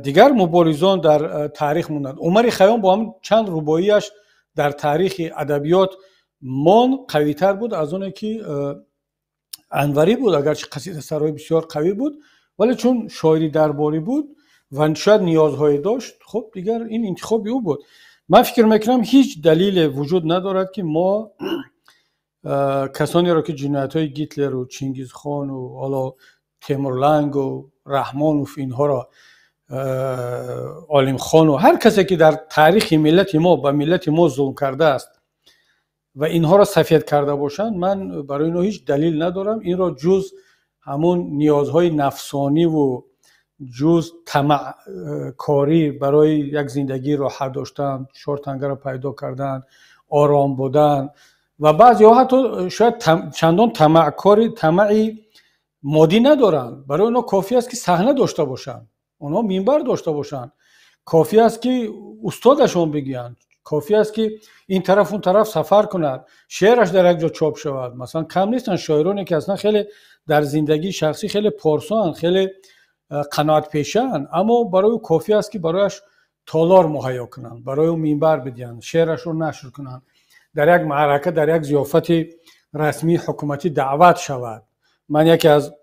دیگر مبارزان در تاریخ موندند. عمر خیام با هم چند رباعیش در تاریخ ادبیات مان قوی‌تر بود از اون که انوری بود، اگرچه قصیده سرایی بسیار قوی بود، ولی چون شاعری درباری بود و شاید نیازهای داشت، خب دیگر این انتخابی او بود. من فکر میکنم هیچ دلیل وجود ندارد که ما کسانی را که جنایت‌های گیتلر و چینگیز خان و حالا تیمورلنگ و رحمان و اینها را عالم خان و هر کسی که در تاریخ ملت ما به ملت ما ظلم کرده است و اینها را سفید کرده باشند، من برای اینها هیچ دلیل ندارم این را جز همون نیازهای نفسانی و جز طمع کاری برای یک زندگی راحت داشتن، شورتنگر را پیدا کردن، آرام بودن و بعضی ها حتی شاید چندان طمعی مادی ندارن. برای اونا کافی است که صحنه داشته باشن، اونا منبر داشته باشن، کافی است که استادشون بگیرن، کافی است که این طرف اون طرف سفر کند، شعرش در یک جا چاپ شود. مثلا کم نیستن شاعرانی که اصلا خیلی در زندگی شخصی خیلی پارسان، خیلی قناعت پیشن، اما برای او کافی است که برایش تالار مهیا کنن، برای او منبر بدین، شعرش رو نشر کنن، در یک معرکه در یک ضیافت رسمی حکومتی دعوت شود. من یکی از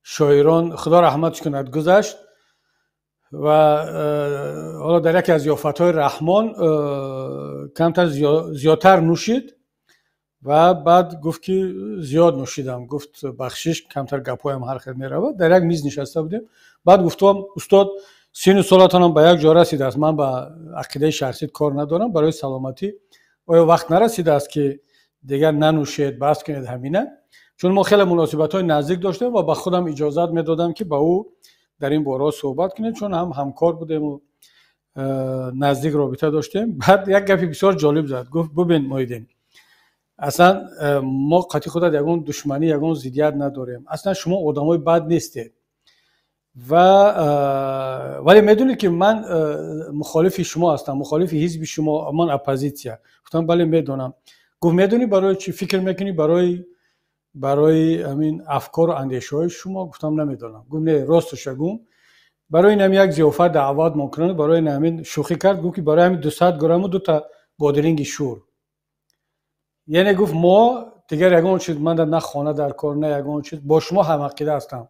شاعران خدا رحمتش کند گذشت و حالا در یکی از ضیافت‌های رحمان کمتر زیادتر نوشید و بعد گفت که زیاد نوشیدم، گفت بخشش کمتر گپایم هر خیر میرود. در یک میز نشسته بودیم، بعد گفتم استاد سین سالتانم به یک جا رسیده است، من با عقیده شخصی کار ندارم، برای سلامتی آیا وقت نرسیده است که دیگر ننوشید، بس کنید همینه؟ چون ما خیلی مناسبت‌های نزدیک داشتیم و با خودم اجازت میدادم که با او در این باره صحبت کنیم، چون هم همکار بودیم و نزدیک رابطه داشتیم. بعد یک گپی بسیار جالب زد، گفت ببین مایدین، اصلا ما قطعی خودت یگان دشمنی یگان ضدیت نداریم، اصلا شما آدمای بد نیستید ولی میدونید که من مخالف شما هستم، مخالف حزب شما، من اپوزیسیا. گفتم بله میدونم. گفت میدونی برای چی فکر میکنی؟ برای همین افکار و اندیشه های شما. گفتم نمیدونم. گفت نه راستش گفت برای این یک ضیافت دعوت ممکنه، برای همین شوخی کرد، گفت که برای همین 200 گرم و 2 تا بادرنگ شور. یعنی گفت ما دیگر یگان چیز من نه خانه در کار نه یگان چیز با شما هم عقیده هستم،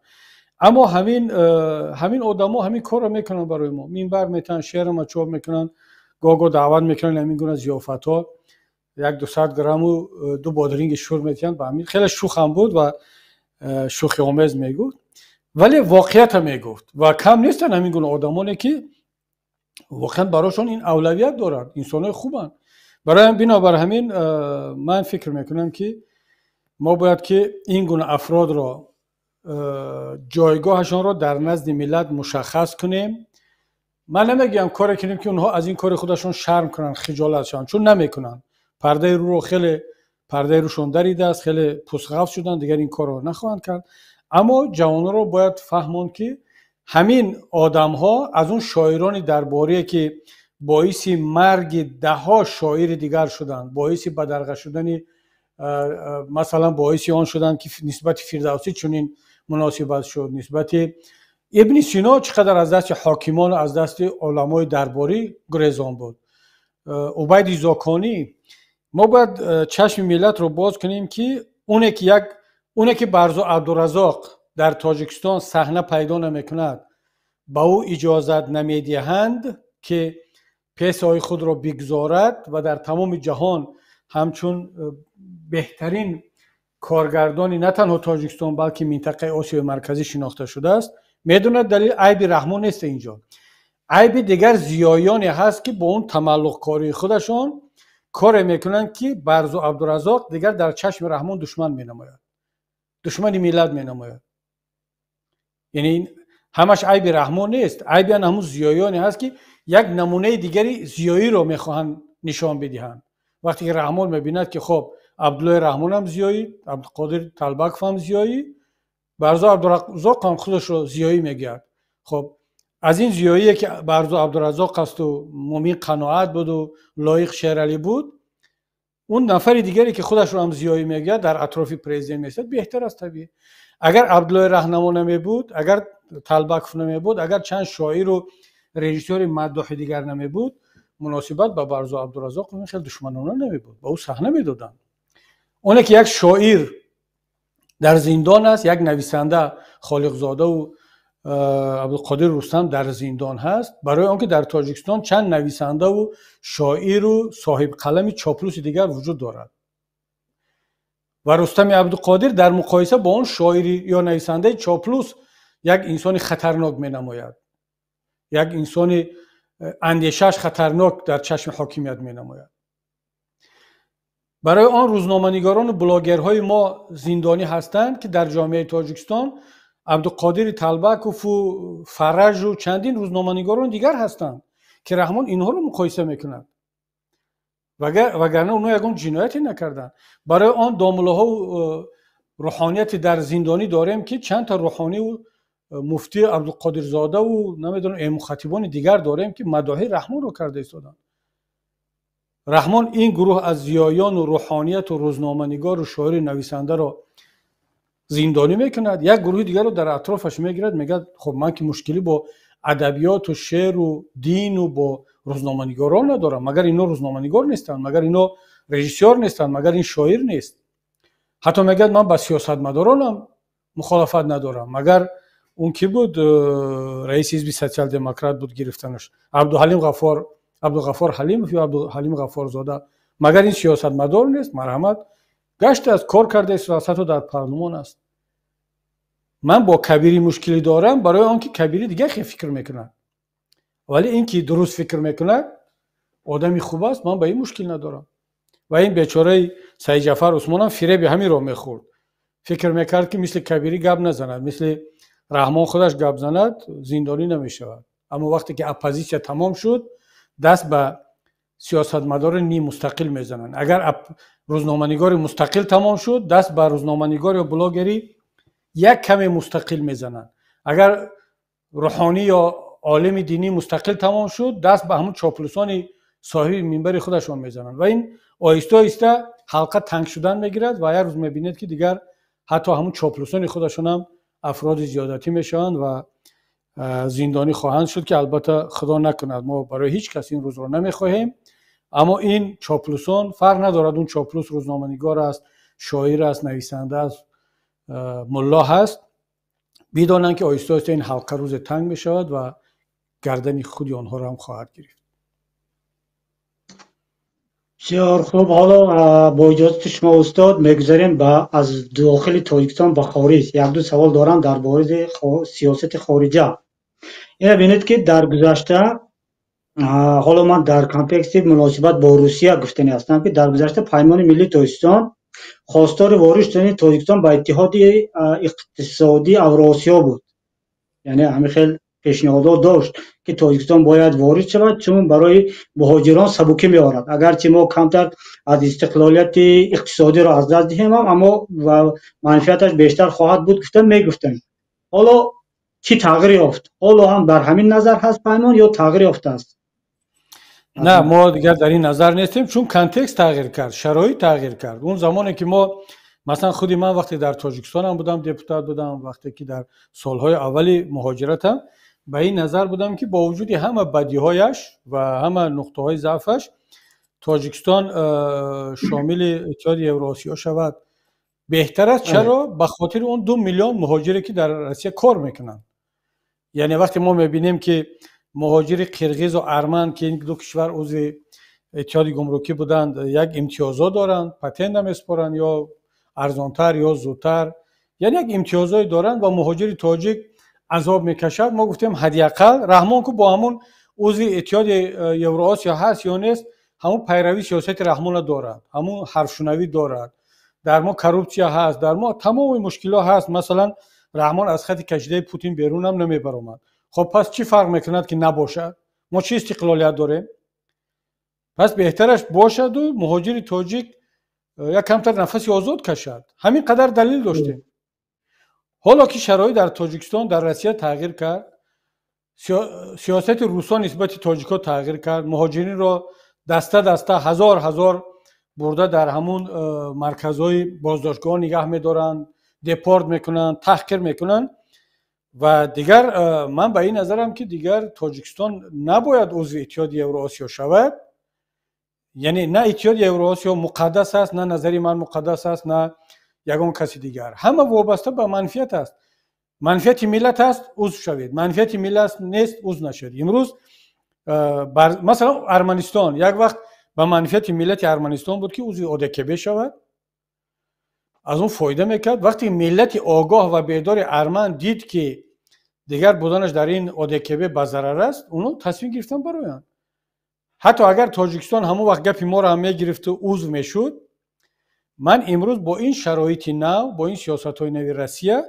اما همین آدما همین کار رو میکنن برای ما، منبر میتن، شعر ما چاپ میکنن، گاگو دعوت میکنن، همین گونه ضیافت‌ها 100 گرم و 2 بادرنگ شور میتن. با همین خیلی شوخ هم بود و شوخی آمیز میگفت، ولی واقعیت هم میگفت و کم نیستن همین گونه آدمانی که واقعا براشون این اولویت دارن، انسانای خوبن. بنابر همین من فکر میکنم که ما باید که این گونه افراد را جایگاهشان را در نزد ملت مشخص کنیم. من نمیگم کاری کنیم که اونها از این کار خودشون شرم کنن، خجالت شن، چون نمیکنن. پرده رو خیلی پرده روشون دریده است، خیلی پوسخاف شدن، دیگر این کار رو نخواهند کرد. اما جوانان رو باید فهموند که همین آدم ها از اون شاعرانی درباره که باعث مرگ ده ها شاعر دیگر شدن، باعث بدرقه شدن، مثلا باعث آن شدن که نسبت فردوسی چنین مناسبت شد، نسبت ابن سینا چقدر از دست حاکمان و از دست علمای درباری گریزان بود، عبید زاکانی. ما باید چشم ملت رو باز کنیم که اونه که برزو عبدالرزاق در تاجیکستان صحنه پیدا نمیکند، با او اجازت نمیدهند که پیسای خود را بگذارد و در تمام جهان همچون بهترین کارگردانی نه تنها تاجیکستان بلکه منطقه آسیای مرکزی شناخته شده است. میدونه دلیل عیب رحمان نیست اینجا. عیب دیگر زیایانی هست که با اون تملق کاری خودشون کار میکنن که برزو عبدالرزاق دیگر در چشم رحمان دشمن مینماید، دشمن ملت مینماید. یعنی همش عیب رحمان نیست، عیب همون زیایانی هست که یک نمونه دیگری زیایی رو میخواهند نشان بدهند. وقتی که رحمان میبیند که خب عبدالله رحمان هم زیایی، عبدالقادر طلبکف هم زیایی، برزو عبدالرزاق هم خودش رو زیایی میگرد. خب از این زیایی که برزو عبدالرزاق است و مومین قناعت بود و لایق شیر علی بود، اون نفر دیگری که خودش رو هم زیایی میگرد در اطراف پرزیدنت میستد بهتر است. طبیعی اگر عبدالله رهنما نمی بود، اگر طلبکف نمی بود، اگر چند شاعر و رژیسور مداح دیگر نمی بود، مناسبت با برزو عبدالرزاق خیلی دشمنانه نمی بود، با او صحنه میدادن. اونه که یک شاعر در زندان است، یک نویسنده خالق زاده و عبدالقادر رستم در زندان هست، برای آنکه در تاجیکستان چند نویسنده و شاعر و صاحب قلم چاپلوس دیگر وجود دارد و رستم عبدالقادر در مقایسه با اون شاعری یا نویسنده چاپلوس یک انسان خطرناک می نماید، یک انسان اندیشش خطرناک در چشم حاکمیت می نماید. برای آن روزنامه‌نگاران و بلاگرهای ما زندانی هستند که در جامعه تاجیکستان عبدالقادر طلبکف و فرج و چندین روزنامه‌نگاران دیگر هستند که رحمان اینها رو مقایسه میکند، وگرنه اونها یگان جنایتی نکردند. برای آن دامله‌ها و روحانیت در زندانی داریم که چند تا روحانی و مفتی عبدالقادر زاده و نمیدونم ائمه خطیبان دیگر داریم که مداح رحمان رو کرده ایستادند. رحمان این گروه از زیایان و روحانیت و روزنامه‌نگار و شاعر نویسنده رو زندانی میکند، یک گروه دیگر رو در اطرافش میگیرد، میگه خب من که مشکلی با ادبیات و شعر و دین و با روزنامه‌نگاران ندارم، مگر اینا روزنامه‌نگار نیستن، مگر اینا رژیسور نیستن، مگر این شاعر نیست. حتی میگه من با سیاستمدارانم مخالفت ندارم، مگر اون کی بود رئیس حزب سوسیال دموکرات بود گرفتنش، عبدالغفار حلیم یا عبدالحلیم غفارزاده، مگر این سیاستمدار نیست؟ مرحمت گشت از کار کرده سیاست رو در پارلمان است. من با کبیری مشکلی دارم برای آنکه کبیری دیگه خیلی فکر میکنه، ولی این که درست فکر میکنه آدمی خوب است، من با این مشکل ندارم. و این بیچاره سید جعفر عثمان هم فریب همین رو میخورد، فکر میکرد که مثل کبیری گپ نزند، مثل رحمان خودش گپ زند زندانی نمیشود. اما وقتی که اپوزیسیون تمام شد دست به سیاستمدار نیم مستقل میزنن. اگر روزنامه‌نگار مستقل تمام شد دست به روزنامه‌نگار یا بلاگری یک کم مستقل میزنن. اگر روحانی یا عالم دینی مستقل تمام شد دست به همون چاپلوسان صاحب منبر خودشون میزنن و این آهسته آهسته حلقه تنگ شدن میگیرد و یک روز میبینید که دیگر حتی همون چاپلوسان خودشون هم افراد زیادتی میشن و زندانی خواهند شد که البته خدا نکند ما برای هیچ کس این روز رو نمیخواهیم. اما این چاپلوسان فرق ندارد، اون چاپلوس روزنامه‌نگار است، شاعر است، نویسنده است، ملا هست، بدانند که آهسته آهسته این حلقه روز تنگ می شود و گردن خودی آنها را هم خواهد گرفت. بسیار خوب. حالا با اجازت شما استاد میگذاریم از داخل تاجیکستان به خارج. یک دو سوال دارم در باره سیاست خارجه. این بینید که در گذشته، حالا من در کانتکست مناسبت با روسیه گفتنی هستم که در گذشته پیمان ملی تاجیکستان خواستار وارد شدن تاجیکستان به اتحاد اقتصادی اوراسیا بود. یعنی همین خیلی پیشنهادات داشت که تاجیکستان باید وارد شود چون برای مهاجران سبکی می‌آورد. اگرچه ما کمتر از استقلالیت اقتصادی را از دست دهیم اما و منفعتش بیشتر خواهد بود میگفتن. حالا چی تغییر یافت؟ حالا هم بر همین نظر هست پیمان یا تغییر یافته است؟ نه، ما دیگر در این نظر نیستیم چون کانتکست تغییر کرد، شرایط تغییر کرد. اون زمانی که ما مثلا خودی من وقتی در تاجیکستان هم بودم، دپوتات بودم، وقتی که در سالهای اولی مهاجرتم به این نظر بودم که با وجود همه بدیهایش و همه نقطه‌های ضعفش تاجیکستان شامل اتحاد اوراسیا شود بهتر است. چرا؟ به خاطر اون 2 میلیون مهاجری که در روسیه کار میکنن. یعنی وقتی ما میبینیم که مهاجر قرقیز و ارمن که این دو کشور عضو اتحاد گمرکی بودند یک امتیازات دارند، پتنت هم اسپارن یا ارزانتر یا زودتر، یعنی یک امتیازات دارند و مهاجر تاجیک عذاب میکشد، ما گفتیم حداقل رحمان که با همون عضو اتحاد یوراسیا هست یا نیست، همون پیروی سیاست رحمان دارد، همون حرفشنوی دارد، در ما کروپسیا هست، در ما تمام مشکلات هست. مثلا رحمان از خط کشیده پوتین بیرون هم نمیبرد. خب پس چی فرق میکند که نباشد؟ ما چی استقلالیت داریم؟ پس بهترش باشد و مهاجر تاجیک یک کمتر نفسی آزاد کشد. همین قدر دلیل داشتیم. حالا که شرایط در تاجیکستان در روسیه تغییر کرد، سیاست روسا نسبت تاجیک‌ها تغییر کرد، مهاجرین را دسته دسته هزار برده در همون مرکزهای بازداشتگاه نگه می‌دارند، دپورت میکنن، تحقیر میکنن و دیگر من به این نظرم که دیگر تاجیکستان نباید عضو اتحاد اوراسیا شود. یعنی نه اتحاد اوراسیا مقدس است، نه نظری من مقدس است، نه یگان کسی دیگر. همه وابسته به منفعت است. منفعت ملت است، عضو شوید. منفعت ملت نیست، عضو نشوید. امروز مثلا ارمنستان یک وقت به منفعت ملت ارمنستان بود که عضو ادکبه شود، از اون فایده میکرد. وقتی ملت آگاه و بیدار ارمن دید که دیگر بودنش در این ادکبه به ضرر است، اونو تصمیم گرفتن برای آن. حتی اگر تاجیکستان همون وقت گپی ما را هم میگرفت و عضو میشد، من امروز با این شرایط نو، با این سیاست‌های نوی روسیه،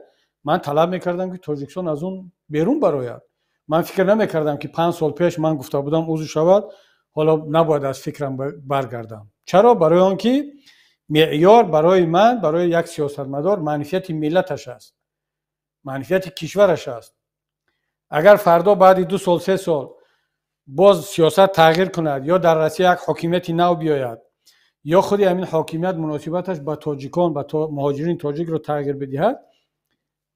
من طلب میکردم که تاجیکستان از اون بیرون برآید. من فکر نمیکردم که 5 سال پیش من گفته بودم عضو شود، حالا نباید از فکرم برگردم. چرا؟ برای آنکه معیار برای من، برای یک سیاستمدار، منفعت ملتش است، منفعت کشورش است. اگر فردا بعد 2 سال 3 سال باز سیاست تغییر کند یا در روسیه یک حکومت نو بیاید یا خودی همین حاکمیت مناسبتش با تاجیکان و مهاجرین تاجیک رو تغییر بدهد،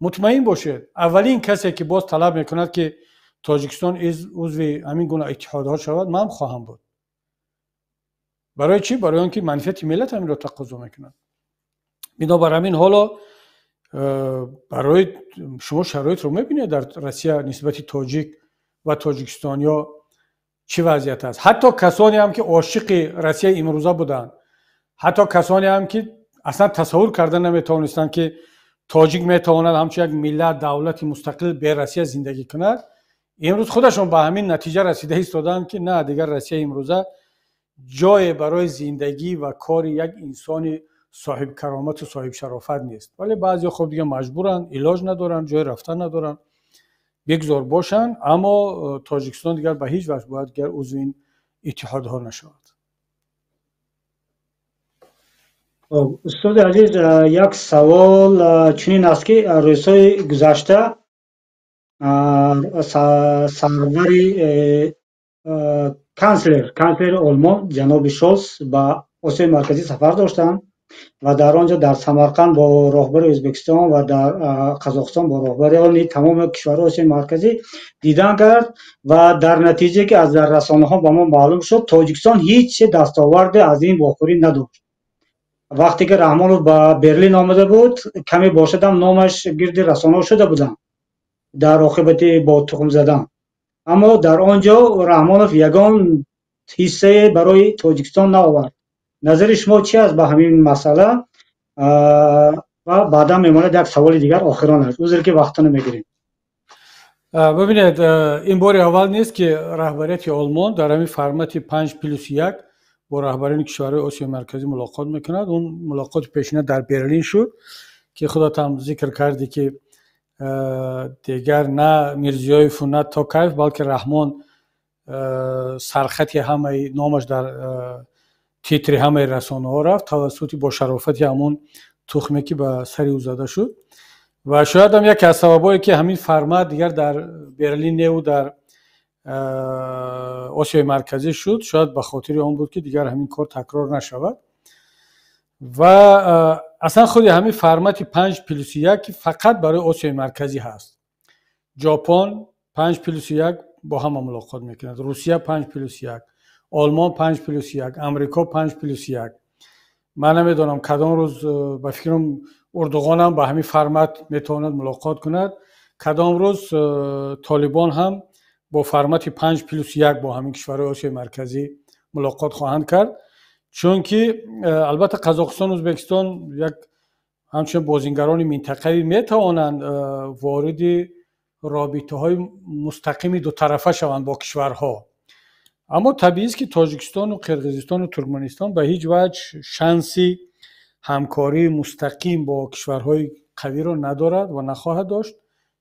مطمئن باشید اولین کسی که باز طلب میکند که تاجیکستان عضو همین گونه اتحادها شود من خواهم بود. برای چی؟ برای آنکه منفعت ملت همین را تقاضا میکند. بنابر همین حالا برای شما شرایط رو میبینید در روسیه نسبت تاجیک و تاجیکستانیا چه وضعیت است. حتی کسانی هم که عاشق روسیه امروزه بودند، حتی کسانی هم که اصلا تصور کردن نمیتوانستند که تاجیک میتواند همچون یک ملت دولت مستقل به روسیه زندگی کند، امروز خودشون به همین نتیجه رسیده ایستادند که نه، دیگر روسیه امروزه جای برای زندگی و کار یک انسان صاحب کرامت و صاحب شرافت نیست. ولی بعضی خب دیگه مجبورن، علاج ندارن، جای رفتن ندارن، بگذار باشن. اما تاجیکستان دیگر به هیچ وجه باید دیگر عضو این اتحادها نشود. استاد عزیز، یک سوال چنین است که روزهای گذشته سروری کانسلر آلمان جناب شولز به آسیای مرکزی سفر داشتند و در آنجا در سمرقند با راهبر ازبکستان و در قزاقستان با راهبران تمام کشورهای آسیای مرکزی دیدن کرد و در نتیجه که از رسانه‌ها به ما معلوم شد تاجیکستان هیچ دستاورد از این واخوری نداشت. وقتی که رحمانوف به برلین آمده بود کمی باشد هم نامش گرد رسانه‌ها شده بودند در عاقبت با تخم زدن، اما در آنجا رحمانوف یگان حصه برای تاجیکستان نآورد. نظر شما چی است به همین مسئله؟ و بعدا میماند یک سوال دیگر آخران است، عذر که وقت نمیگیریم. ببینید این بار اول نیست که رهبریت آلمان در همین فرمت 5+1 با رهبران کشورهای آسیای مرکزی ملاقات میکند. اون ملاقات پیشینه در برلین شد که خودت هم ذکر کردی که دیگر نه میرزیایف و نه توکایف بلکه رحمان سرخط همه نامش در تیتر همه رسانه ها رفت توسط با شرافت همون تخمه که به سری او زده شد و شاید هم یکی از سببایی که همین فرمت دیگر در برلین و در آسیای مرکزی شد شاید به خاطر آن بود که دیگر همین کار تکرار نشود و اصلا خود همین فرمت 5+1 فقط برای آسیای مرکزی هست. ژاپن 5+1 با هم ملاقات میکند، روسیه 5+1، آلمان 5+1، امریکا 5+1. من نمیدونم کدام روز به فکرم اردوغان هم با همین فرمت میتواند ملاقات کند، کدام روز طالبان هم با فرمت 5+1 با همین کشورهای آسیای مرکزی ملاقات خواهند کرد. چون که البته قزاقستان و ازبکستان یک همچنین بازیگران منطقه‌ای میتوانند وارد رابطه‌های مستقیم دو طرفه شوند با کشورها. اما طبیعی است که تاجیکستان و قرقیزستان و ترکمنستان به هیچ وجه شانسی همکاری مستقیم با کشورهای قوی را ندارد و نخواهد داشت،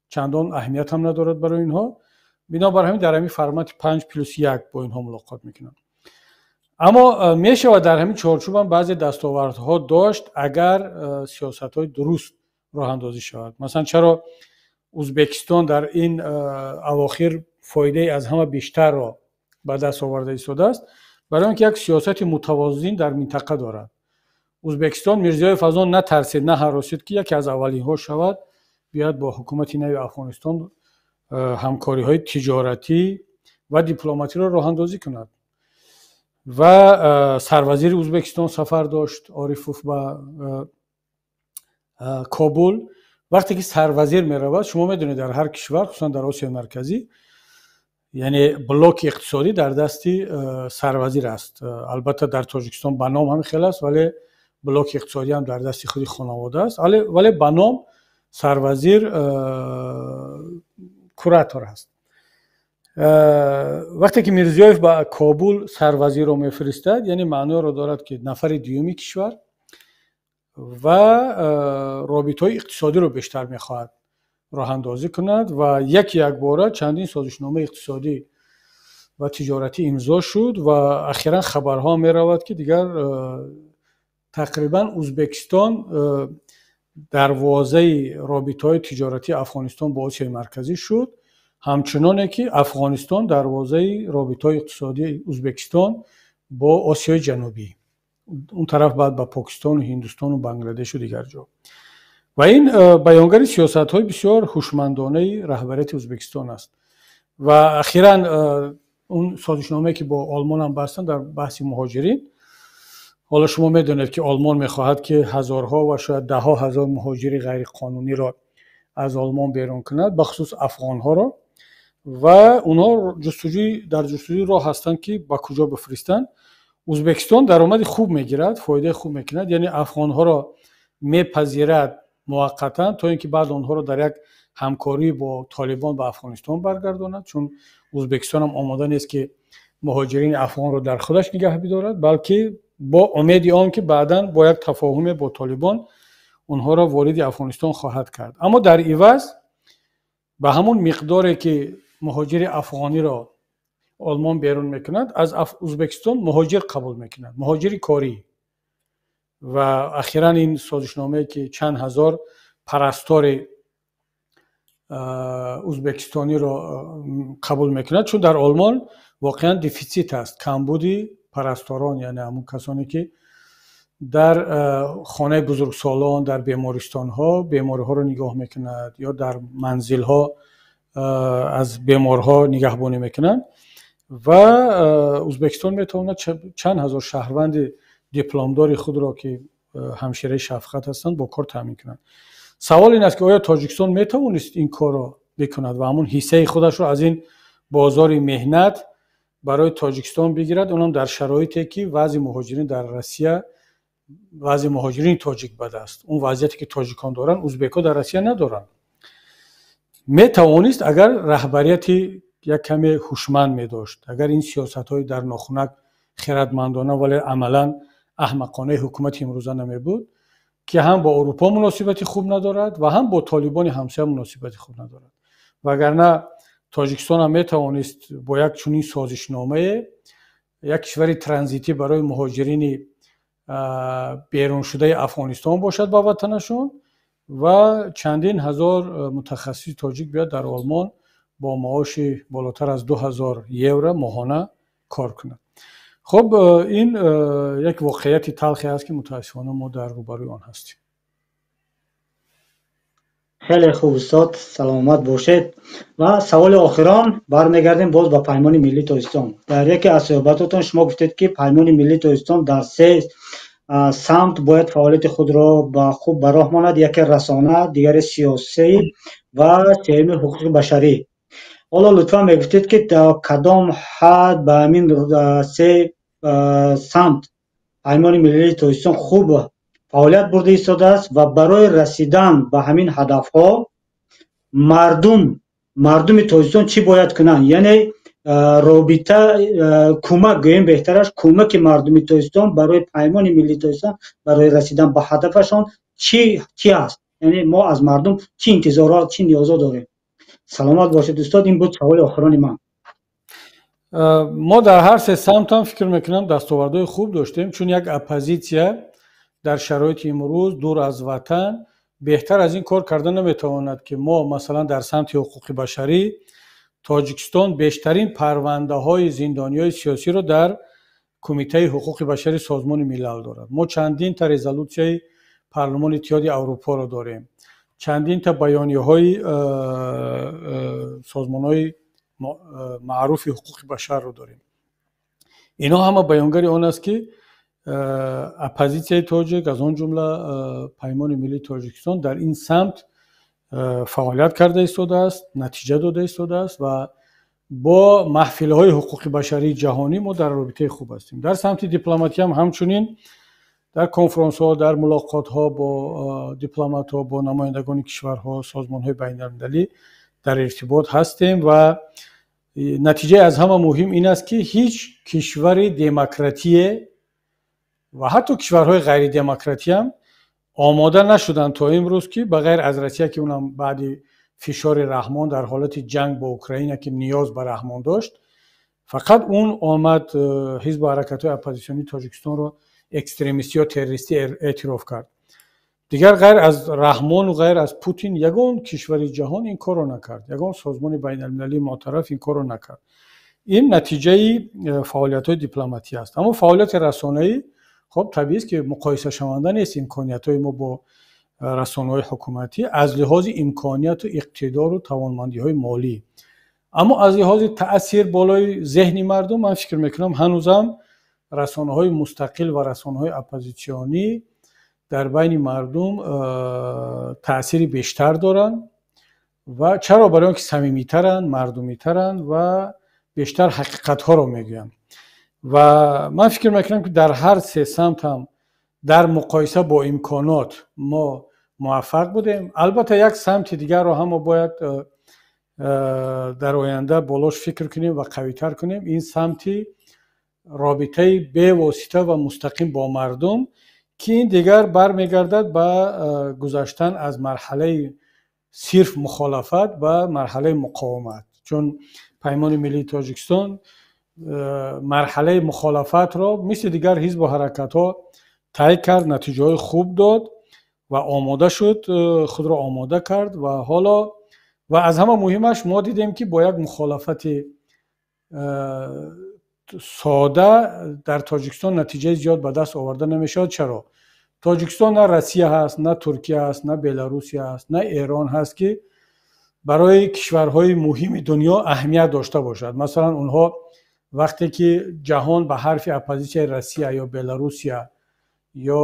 چندان اهمیت هم ندارد برای اینها. بنابر همین در همین فرمت 5+1 با اینها ملاقات میکنند. اما میشه و در همین چارچوب هم بعضی دستاوردها داشت اگر سیاست‌های درست راه اندازی شود. مثلا چرا ازبکستان در این اواخر فایده از همه بیشتر را به دست آورده ایستاده است؟ برای اینکه یک سیاست متوازن در منطقه دارد. ازبکستان میرزیایف از آن نترسید، نه هراسید که یکی از اولین ها شود بیاد با حکومت نو افغانستان همکاری های تجارتی و دیپلماتی را راه اندازی کند. و سروزیر ازبکستان سفر داشت، عارفوف، به کابل. وقتی که سروزیر می رود، شما میدونید در هر کشور خصوصا در آسیا مرکزی یعنی بلوک اقتصادی در دستی سروزیر است. البته در تاجیکستان به نام هم خیلی است، ولی بلوک اقتصادی هم در دستی خودی خانواده است، ولی به نام سروزیر کوراتور است. وقتی که میرزیایف به کابل سروزیر رو میفرستد، یعنی معنی رو دارد که نفر دیومی کشور و رابطه‌های اقتصادی رو بیشتر میخواهد راه اندازی کند و یک باره چندین سازشنامه اقتصادی و تجارتی امضا شد و اخیراً خبرها می رود که دیگر تقریباً ازبکستان دروازه رابطه‌های تجارتی افغانستان با آسیای مرکزی شد، همچنانه که افغانستان دروازه رابطه‌های اقتصادی ازبکستان با آسیای جنوبی، اون طرف بعد با پاکستان و هندوستان و بنگلادش و دیگر جا. و این بیانگر سیاست‌های بسیار هوشمندانه رهبریت ازبکستان است. و اخیراً اون سازشنامه که با آلمان هم بستن در بحث مهاجرین، حالا شما میدونید که آلمان میخواهد که هزارها و شاید ده ها هزار مهاجر غیر قانونی را از آلمان بیرون کند، بخصوص افغان‌ها را، و اونها در جستجوی راه هستند که با کجا بفرستند. ازبکستان درآمد خوب میگیرد، فایده خوب میکند، یعنی افغان‌ها را میپذیرد موقتا تا اینکه بعد آنها را در یک همکاری با طالبان به افغانستان برگرداند، چون ازبکستان هم آماده نیست که مهاجرین افغان را در خودش نگه بدارد، بلکه با امید آن که بعداً با یک تفاهم با طالبان اونها را وارد افغانستان خواهد کرد. اما در عوض به همون مقداری که مهاجر افغانی را آلمان بیرون میکند، از ازبکستان مهاجر قبول میکند، مهاجر کاری. و اخیراً این سازشنامه که چند هزار پرستار ازبکستانی را قبول میکند، چون در آلمان واقعا دیفیسیت است، کمبودی پرستاران، یعنی همون کسانی که در خانه بزرگسالان، در بیمارستان ها بیماری ها رو نگاه میکند یا در منزل ها از بیمارها نگهبانی میکنند. و ازبکستان میتواند چند هزار شهروند دیپلمدار خود را که همشیره شفقت هستند با کار تامین کنند. سوال این است که آیا تاجیکستان میتوانست این کار را بکند و همون حصه خودش را از این بازار مهنت برای تاجیکستان بگیرد، اونم در شرایطی که وضع مهاجرین در روسیه، وضع مهاجرین تاجیک بد است. اون وضعیتی که تاجیکان دارن ازبک‌ها در روسیه ندارن. میتوانست اگر رهبریتی یک کمی هوشمند می‌داشت، اگر این سیاست‌های در ناخنک خردمندانه ولی عملاً احمقانه حکومت امروزه نمی‌بود که هم با اروپا مناسبتی خوب ندارد و هم با طالبان همسایه مناسبتی خوب ندارد. وگرنه تاجیکستان هم میتوانست با یک چنین سازشنامه یک کشور ترانزیتی برای مهاجرین بیرون شده افغانستان باشد با وطنشون و چندین هزار متخصص تاجیک بیاد در آلمان با معاش بالاتر از 2000 یورو ماهانه کار کنند. خب این یک واقعیت تلخی است که متاسفانه ما در روبروی آن هستیم. خیلی خوب استاد، سلامت باشید. و سوال آخران برمیگردیم باز با پیمان ملی تاجیکستان. در یکی از صحبتاتون شما گفتید که پیمان ملی تاجیکستان در 3 سمت باید فعالیت خود را با خوب به راه ماند، یکی رسانه، دیگر سیاسی و سوم حقوق بشری. حالا لطفا میگفتید که در کدام حد به همین 3 سمت پیمان ملی تاجیکستان خوب فعالیت برده ایستاده است و برای رسیدن به همین هدفها مردم мардуми тоҷикистон чӣ бояд кунанд? яъне робита кӯмак гӯем беҳтараш кӯмаки мардуми тоҷикистон барои паймони миллии тоҷикистон барои расидан ба ҳадафашон чӣ аст? яъне мо аз мардум чӣ интизорот чӣ ниёзот дорем? саломат бошед устод. ин буд саволи охирони ман. мо дар ҳар се самтам фикр мекунам дастовардҳои хуб доштем, чун як оппозитсия дар шароити имрӯз дур аз ватан беҳтар аз ин кор карда наметавонад, ки мо масалан дар самти ҳуқуқи башарӣ тоҷикистон бештарин парвандаҳои зиндониёи сиёсиро дар кумитаи ҳуқуқи башари созмони милал дорад. мо чандинта резолютсияи парлумони иттиҳоди аврупоро дорем, чандинта баёнияҳои созмонҳои маъруфи ҳуқуқи башарро дорем. инҳо ҳама баёнгари он аст, ки оппозитсияи тоҷик аз он ҷумла паймони миллии тоҷикистон дар ин самт фаъолият карда истодааст, натиҷа дода истодааст ва бо маҳфилҳои ҳуқуқи башарии ҷаҳонӣ мо дар робитаи хуб ҳастем. дар самти дипломатиям ҳамчунин дар конферансҳо, дар мулоқотҳо бо дипломатҳо, бо намояндагони кишварҳо, созмонҳои байналмилалӣ дар иртибот ҳастем ва натиҷаи аз ҳама муҳим ин аст, ки ҳеҷ кишвари демократие ва ҳатто кишварҳои ғайридемократиям омода нашуданд то имрӯз, ки ба ғайр аз Россия, ки унам баъди фишори раҳмон дар ҳолати ҷанг бо Украина, ки ниёз ба раҳмон дошт, фақат он омад ҳизбу ҳаракатҳои оппозитсионии тоҷикистонро экстремистӣ ё террористӣ эътироф кард. дигар ғайр аз раҳмону ғайр аз Путин ягон кишвари ҷаҳон ин корро накард, ягон созмони байналмилалии мотараф ин корро накард. ин натиҷаи фаъолиятҳои дипломатӣ аст. аммо фаъолияти расонаӣ хоб табиист, ки муқоисашаванда нест имкониятҳои мо бо расонаҳои ҳукуматӣ аз лиҳози имконияту иқтидору тавонмандиҳои молӣ. аммо аз лиҳози таъсир болои зеҳни мардум ман фикр мекунам ҳанӯзам расонаҳои мустақил ва расонаҳои оппозитсионӣ дар байни мардум таъсири бештар доранд. ва чаро? барои он ки самимитаранд, мардумитаранд ва бештар ҳақиқатҳоро мегӯянд. ва ман фикр мекунам, ки дар ҳар се самт ҳам дар муқоиса бо имконот мо муваффақ будем. албатта як самти дигарро ҳам мо бояд дар оянда болош фикр кунем ва қавитар кунем. ин самти робитаи бевосита ва мустақим бо мардум, ки ин дигар бармегардад ба гузаштан аз марҳалаи сирф мухолафат ба марҳалаи муқовимат. чун паймони миллии тоҷикистон марҳалаи мухолафатро мисли дигар ҳизбу ҳаракатҳо тай кард, натиҷаҳои хуб дод ва омода шуд, худро омода кард. ва ҳоло ва аз ҳама муҳимаш мо дидем, ки бо як мухолафати сода дар тоҷикистон натиҷаи зиёд ба даст оварда намешавад. чаро? тоҷикистон на Россия ҳаст, на Туркия ҳаст, на Беларусия ҳаст, на Эрон ҳаст, ки барои кишварҳои муҳими дунё аҳамият дошта бошад. масалан онҳо вақте ки ҷаҳон ба ҳарфи оппозитсияи Россия ё Беларусия ё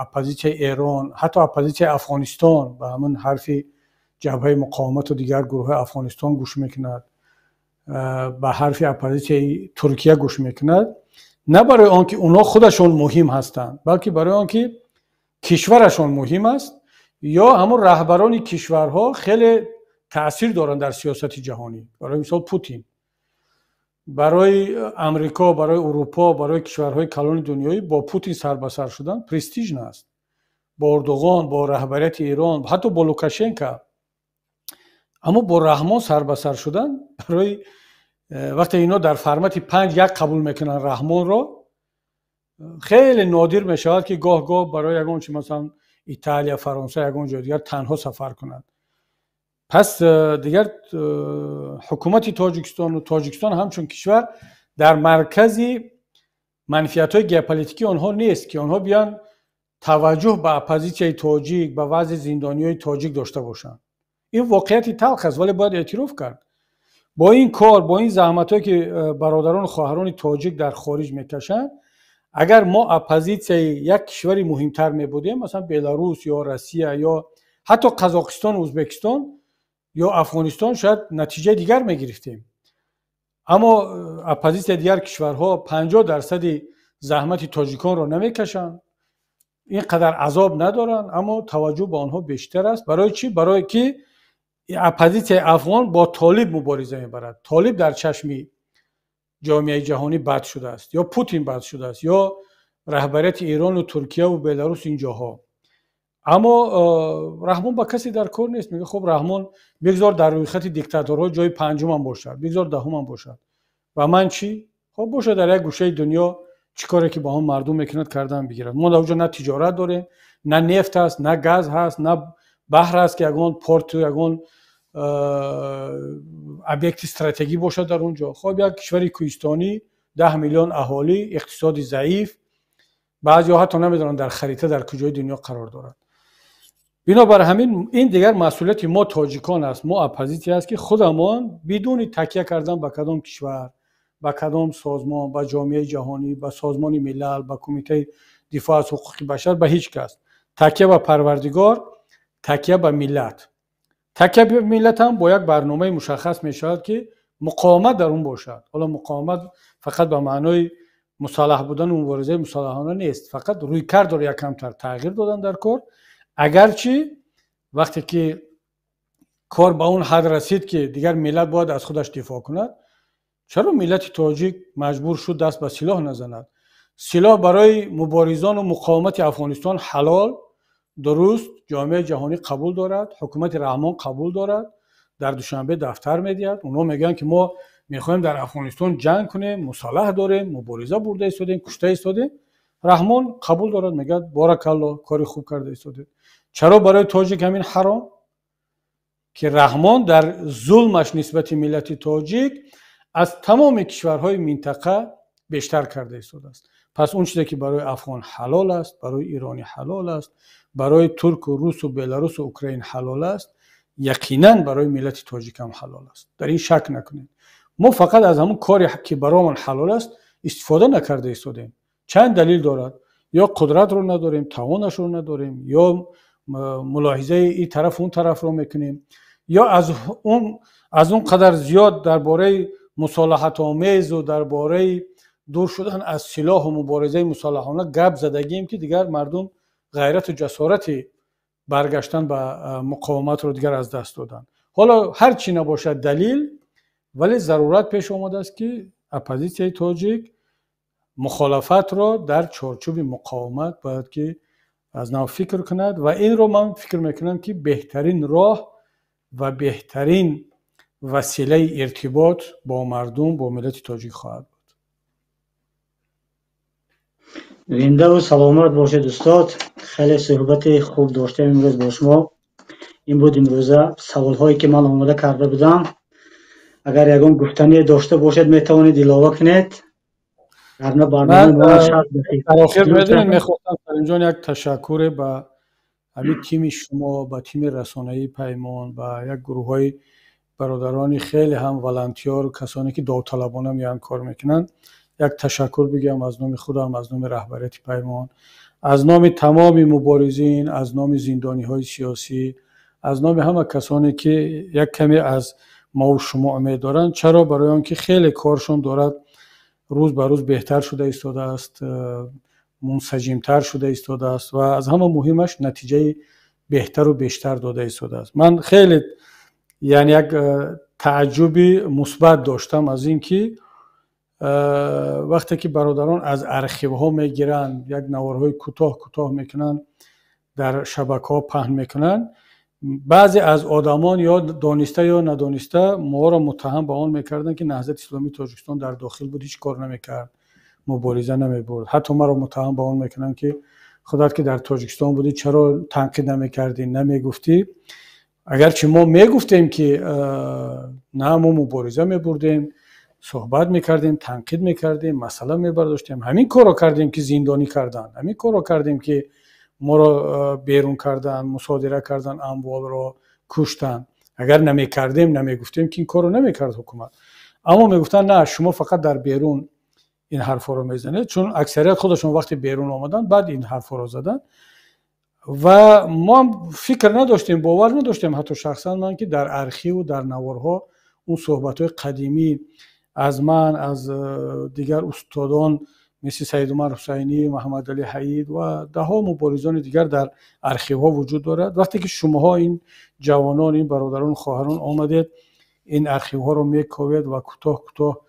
оппозитсияи Эрон, ҳатто оппозитсияи Афғонистон ба ҳамин ҳарфи ҷабҳаи муқовимату дигар гурӯҳҳои Афғонистон гӯш мекунад, ба ҳарфи оппозитсияи Туркия гӯш мекунад, на барои он ки онҳо худашон муҳим ҳастанд, балки барои он ки кишварашон муҳим аст ё ҳамон раҳбарони кишварҳо хеле таъсир доранд дар сиёсати ҷаҳонӣ. барои мисол Путин барои амрико, барои урупо, барои кишварҳои калони дунёӣ бо Путин сар ба сар шудан престижн аст. бо Эрдоғон, бо раҳбарияти Ирон, ҳатто бо Лукашенко. аммо бо раҳмон сар ба сар шудан барои вақте ино дар формати 5-1 қабул мекунанд раҳмонро, хеле нодир мешавад, ки гоҳ-гоҳ барои ягон чи масалан Италия, Фаронса ягон ҷои дигар танҳо сафар кунад. пас дигар ҳукумати тоҷикистон ҳамчун кишвар дар маркази манфиатҳои геополитикии онҳо нест, ки онҳо биён таваҷҷӯҳ ба оппозитсияи тоҷик, ба вазъи зиндониёи тоҷик дошта бошанд. ин воқеияти талх аст, вале бояд эътироф кард. бо ин кор, бо ин заҳматҳое ки бародарону хоҳарони тоҷик дар хориҷ мекашанд, агар мо оппозитсияи як кишвари муҳимтар мебудем, масалан Беларус ё Россия ё ҳатто Қазоқистон, Ӯзбекистон ё Афғонистон, шояд натиҷаи дигар мегирифтем. аммо оппозитсияи дигар кишварҳо 50% заҳмати тоҷиконро намекашанд, ин қадар азоб надоранд, аммо таваҷҷӯҳ ба онҳо бештар аст. барои чӣ? барое ки اپوزیسیای افغان با طالب مبارزه میبرد. طالب در چشم جامعه جهانی بد شده است، یا پوتین بد شده است، یا رهبریت ایران و ترکیه و بلاروس اینجاها. اما رحمان با کسی در کار نیست. میگه خب رحمان بگذار در روی خط دیکتاتورها جای پنجم هم باشد، بگذار دهم هم باشد، و من چی؟ خب باشه در یک گوشه دنیا چیکاره که با هم مردم میکنند کردن بگیرد. ما در اونجا نه تجارت داریم، نه نفت هست، نه گاز هست، نه بحر هست که یگان پورت و یگان ابیکت استراتژی باشد در اونجا. خب یک کشور کوهستانی 10 میلیون اهالی، اقتصادی ضعیف، بعضی‌ها حتی نمیدونن در خریطه در کجای دنیا قرار دارد. بنابر همین این دیگر مسئولیت ما تاجیکان است، ما اپوزیسیون است که خودمان بدون تکیه کردن به کدام کشور، به کدام سازمان، به جامعه جهانی، به سازمان ملل، به کمیته دفاع از حقوق بشر، به هیچ کس، تکیه به پروردگار، تکیه به ملت. تکیه به ملت هم با یک برنامه مشخص می شود که مقاومت در اون باشد. حالا مقاومت فقط به معنای مسلح بودن و مبارزه مسلحانه نیست، فقط روی کار رو یکم تغییر دادن در کار. اگرچه وقتی که کار به اون حد رسید که دیگر ملت باید از خودش دفاع کند، چرا ملت تاجیک مجبور شد دست به سلاح نزند؟ سلاح برای مبارزان و مقاومت افغانستان حلال، درست، جامعه جهانی قبول دارد، حکومت رحمان قبول دارد، در دوشنبه دفتر میدهد. اونا میگن که ما میخوایم در افغانستان جنگ کنیم، مسلح داریم، مبارزه برده ایستادیم، کشته ایستادیم. رحمان قبول دارد، میگه بارک الله، کاری خوب کرده ایستاده. چرا برای تاجیک همین حرام؟ که رحمان در ظلمش نسبت ملت تاجیک از تمام کشورهای منطقه بیشتر کرده ایستاده است. پس اون چیزی که برای افغان حلال است، برای ایرانی حلال است، برای ترک و روس و بلاروس و اوکراین حلال است، یقینا برای ملت تاجیک هم حلال است. در این شک نکنید. ما فقط از همون کاری که برامون حلال است استفاده نکرده ایستادیم. چند دلیل دارد. یا قدرت رو نداریم، توانش رو نداریم، یا ملاحظه این طرف اون طرف رو میکنیم، یا از اون قدر زیاد درباره مصالحت آمیز و درباره دور شدن از سلاح و مبارزه مسلحانه گپ زدگیم که دیگر مردم غیرت و جسارت برگشتن به مقاومت رو دیگر از دست دادن. حالا هر چی نباشد دلیل، ولی ضرورت پیش آمده است که اپوزیسیای تاجیک مخالفت را در چارچوب مقاومت باید که از نو فکر کند، و این رو من فکر میکنم که بهترین راه و بهترین وسیله ارتباط با مردم، با ملت تاجیک خواهد بود. زنده و سلامت باشید استاد. خیلی صحبت خوب داشتیم امروز با شما. این بود امروزه سوال هایی که من آماده کرده بودم. اگر یگان گفتنی داشته باشد میتوانید اضافه کنید. من در آخر میدونید میخواستم سلیم جان یک تشکر به همین تیم شما، به تیم رسانه‌ای پیمان، به یک گروه های برادرانی خیلی هم ولنتیار و کسانی که داوطلبانه میان کار میکنن، یک تشکر بگم از نام خودم، از نام رهبریت پیمان، از نام تمام مبارزین، از نام زندانی های سیاسی، از نام همه کسانی که یک کمی از ما و شما امید دارن. چرا؟ برای آنکه خیلی کارشون دارد روز به روز بهتر شده ایستاده است، منسجمتر شده ایستاده است، و از همه مهمش نتیجه بهتر و بیشتر داده ایستاده است. من خیلی یعنی یک تعجب مثبت داشتم از اینکه وقتی که برادران از ارشیو ها میگیرن، یک نوارهای کوتاه میکنن، در شبکه ها پهن میکنن، بعضی از آدمان یا دانسته یا ندانسته ما را متهم به آن میکردن که نهضت اسلامی تاجیکستان در داخل بود، هیچ کار نمیکرد، مبارزه نمیبرد. حتی ما را متهم به آن میکنن که خودت که در تاجیکستان بودی چرا تنقید نمیکردی، نمیگفتی. اگرچه ما میگفتیم که نه، ما مبارزه میبردیم، صحبت میکردیم، تنقید میکردیم، مسئله میبرداشتیم، همین کارو کردیم که زندانی کردن، همین کارو کردیم که ما را بیرون کردن، مصادره کردن، اموال را کشتن. اگر نمیکردیم، نمیگفتیم که این کارو نمیکرد حکومت. اما میگفتن نه، شما فقط در بیرون این حرفا رو میزنید، چون اکثریت خودشون وقتی بیرون آمدن بعد این حرفا رو زدن. و ما فکر نداشتیم، باور نداشتیم، حتی شخصا من، که در ارشیو و در نوارها اون صحبت‌های قدیمی از من، از دیگر استادان مثل سید عمر حسینی، محمد علی حید و دهها مبارزان دیگر در ارشیوها وجود دارد. وقتی که شماها این جوانان، این برادران خواهران آمدید این ارشیوها رو میکاوید و کوتاه کوتاه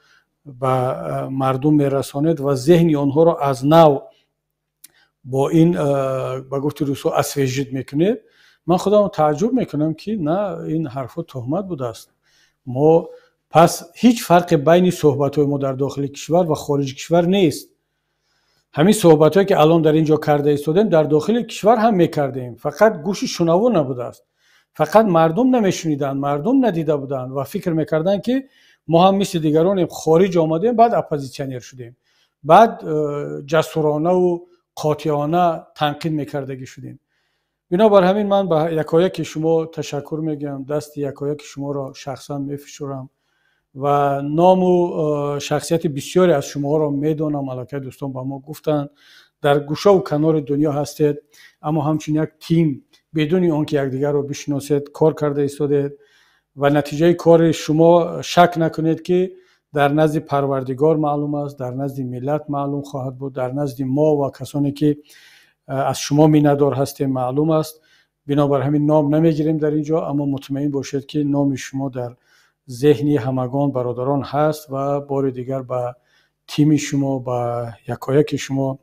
به مردم میرسانید و ذهن آنها رو از نو با این به گفت روسو اسویژید میکنید، من خودم تعجب میکنم که نه، این حرفا تهمت بوده است. ما پس هیچ فرق بین صحبت‌های ما در داخل کشور و خارج کشور نیست. همین صحبت‌هایی که الان در اینجا کرده ایستادیم در داخل کشور هم میکردیم، فقط گوش شنوا نبوده است، فقط مردم نمیشنیدن، مردم ندیده بودن و فکر میکردن که ما هم مثل دیگران خارج آمدیم بعد اپوزیسیونر شدیم، بعد جسورانه و قاطعانه تنقید میکردگی شدیم. بنابر همین من به یکایک شما تشکر میگم، دست یکایک شما را شخصا میفشارم و نام و شخصیت بسیاری از شما را میدونم. البته دوستان با ما گفتن در گوشه و کنار دنیا هستید، اما همچنین یک تیم بدون آنکه یکدیگر را بشناسید کار کرده ایستادید و نتیجه کار شما شک نکنید که در نزد پروردگار معلوم است، در نزد ملت معلوم خواهد بود، در نزد ما و کسانی که از شما میندار هستیم معلوم است. بنابر همین نام نمیگیریم در اینجا، اما مطمئن باشید که نام شما در ذهنی همگان برادران هست و بار دیگر به تیم شما، به یکایک شما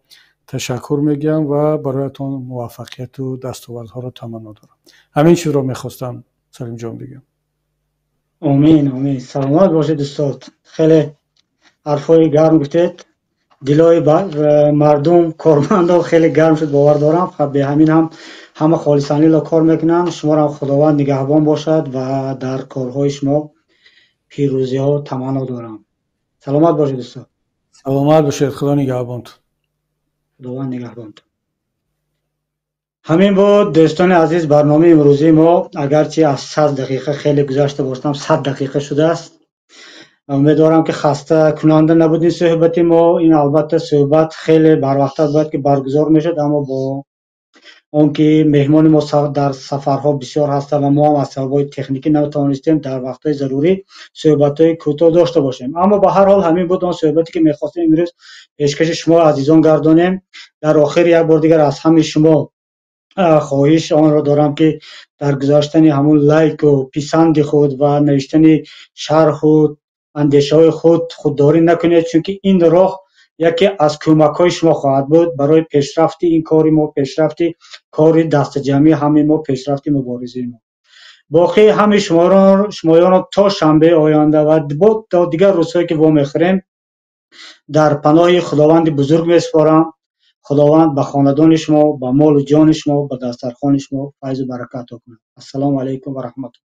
تشکر میگم و برایتان موفقیت و دستاوردها را تمنا دارم. همین چیز را میخواستم سلیم جان بگم. آمین آمین. سلامت باشید استاد. خیلی حرفای گرم گفتید، دلای مردم کارمندان خیلی گرم شد، باور دارم. خب به همین هم همه خالصانه لا کار میکنن. شما را خداوند نگهبان باشد و در کارهای شما پیروزی ها تمنا دارم. سلامت باشید استاد. سلامت باشید، خدا نگهبانتون. خداوند نگهبانتون. همین بود دوستان عزیز برنامه امروزی ما. اگرچه از 100 دقیقه خیلی گذشته باشم، 100 دقیقه شده است. امیدوارم که خسته کننده نبود این صحبت ما. این البته صحبت خیلی بر وقت بود که برگزار میشد، اما با اونکه مهمان ما در سفرها بسیار هستند و ما هم از سبب‌های تکنیکی نتوانستیم در وقت‌های ضروری صحبت‌های کوتاه داشته باشیم. اما به هر حال همین بود اون صحبتی که می‌خواستیم امروز پیشکش شما عزیزان گردانیم. در آخر یک بار دیگر از همه شما خواهش آن را دارم که در گذاشتن همون لایک و پسند خود و نوشتن شرح و اندیشه های خودداری نکنید، چون که این راه یکی از کمک های شما خواهد بود برای پیشرفت این کاری ما، پیشرفت کار دست جمعی همه ما، پیشرفت مبارزه ما. باقی همه شمایان تا شنبه آینده و تا دیگر روزهایی که وام میخوریم در پناه خداوند بزرگ میسپارم. خداوند به خاندان شما، به مال و جان شما، به دسترخوان شما فیض و برکت کنه. السلام علیکم و رحمت الله.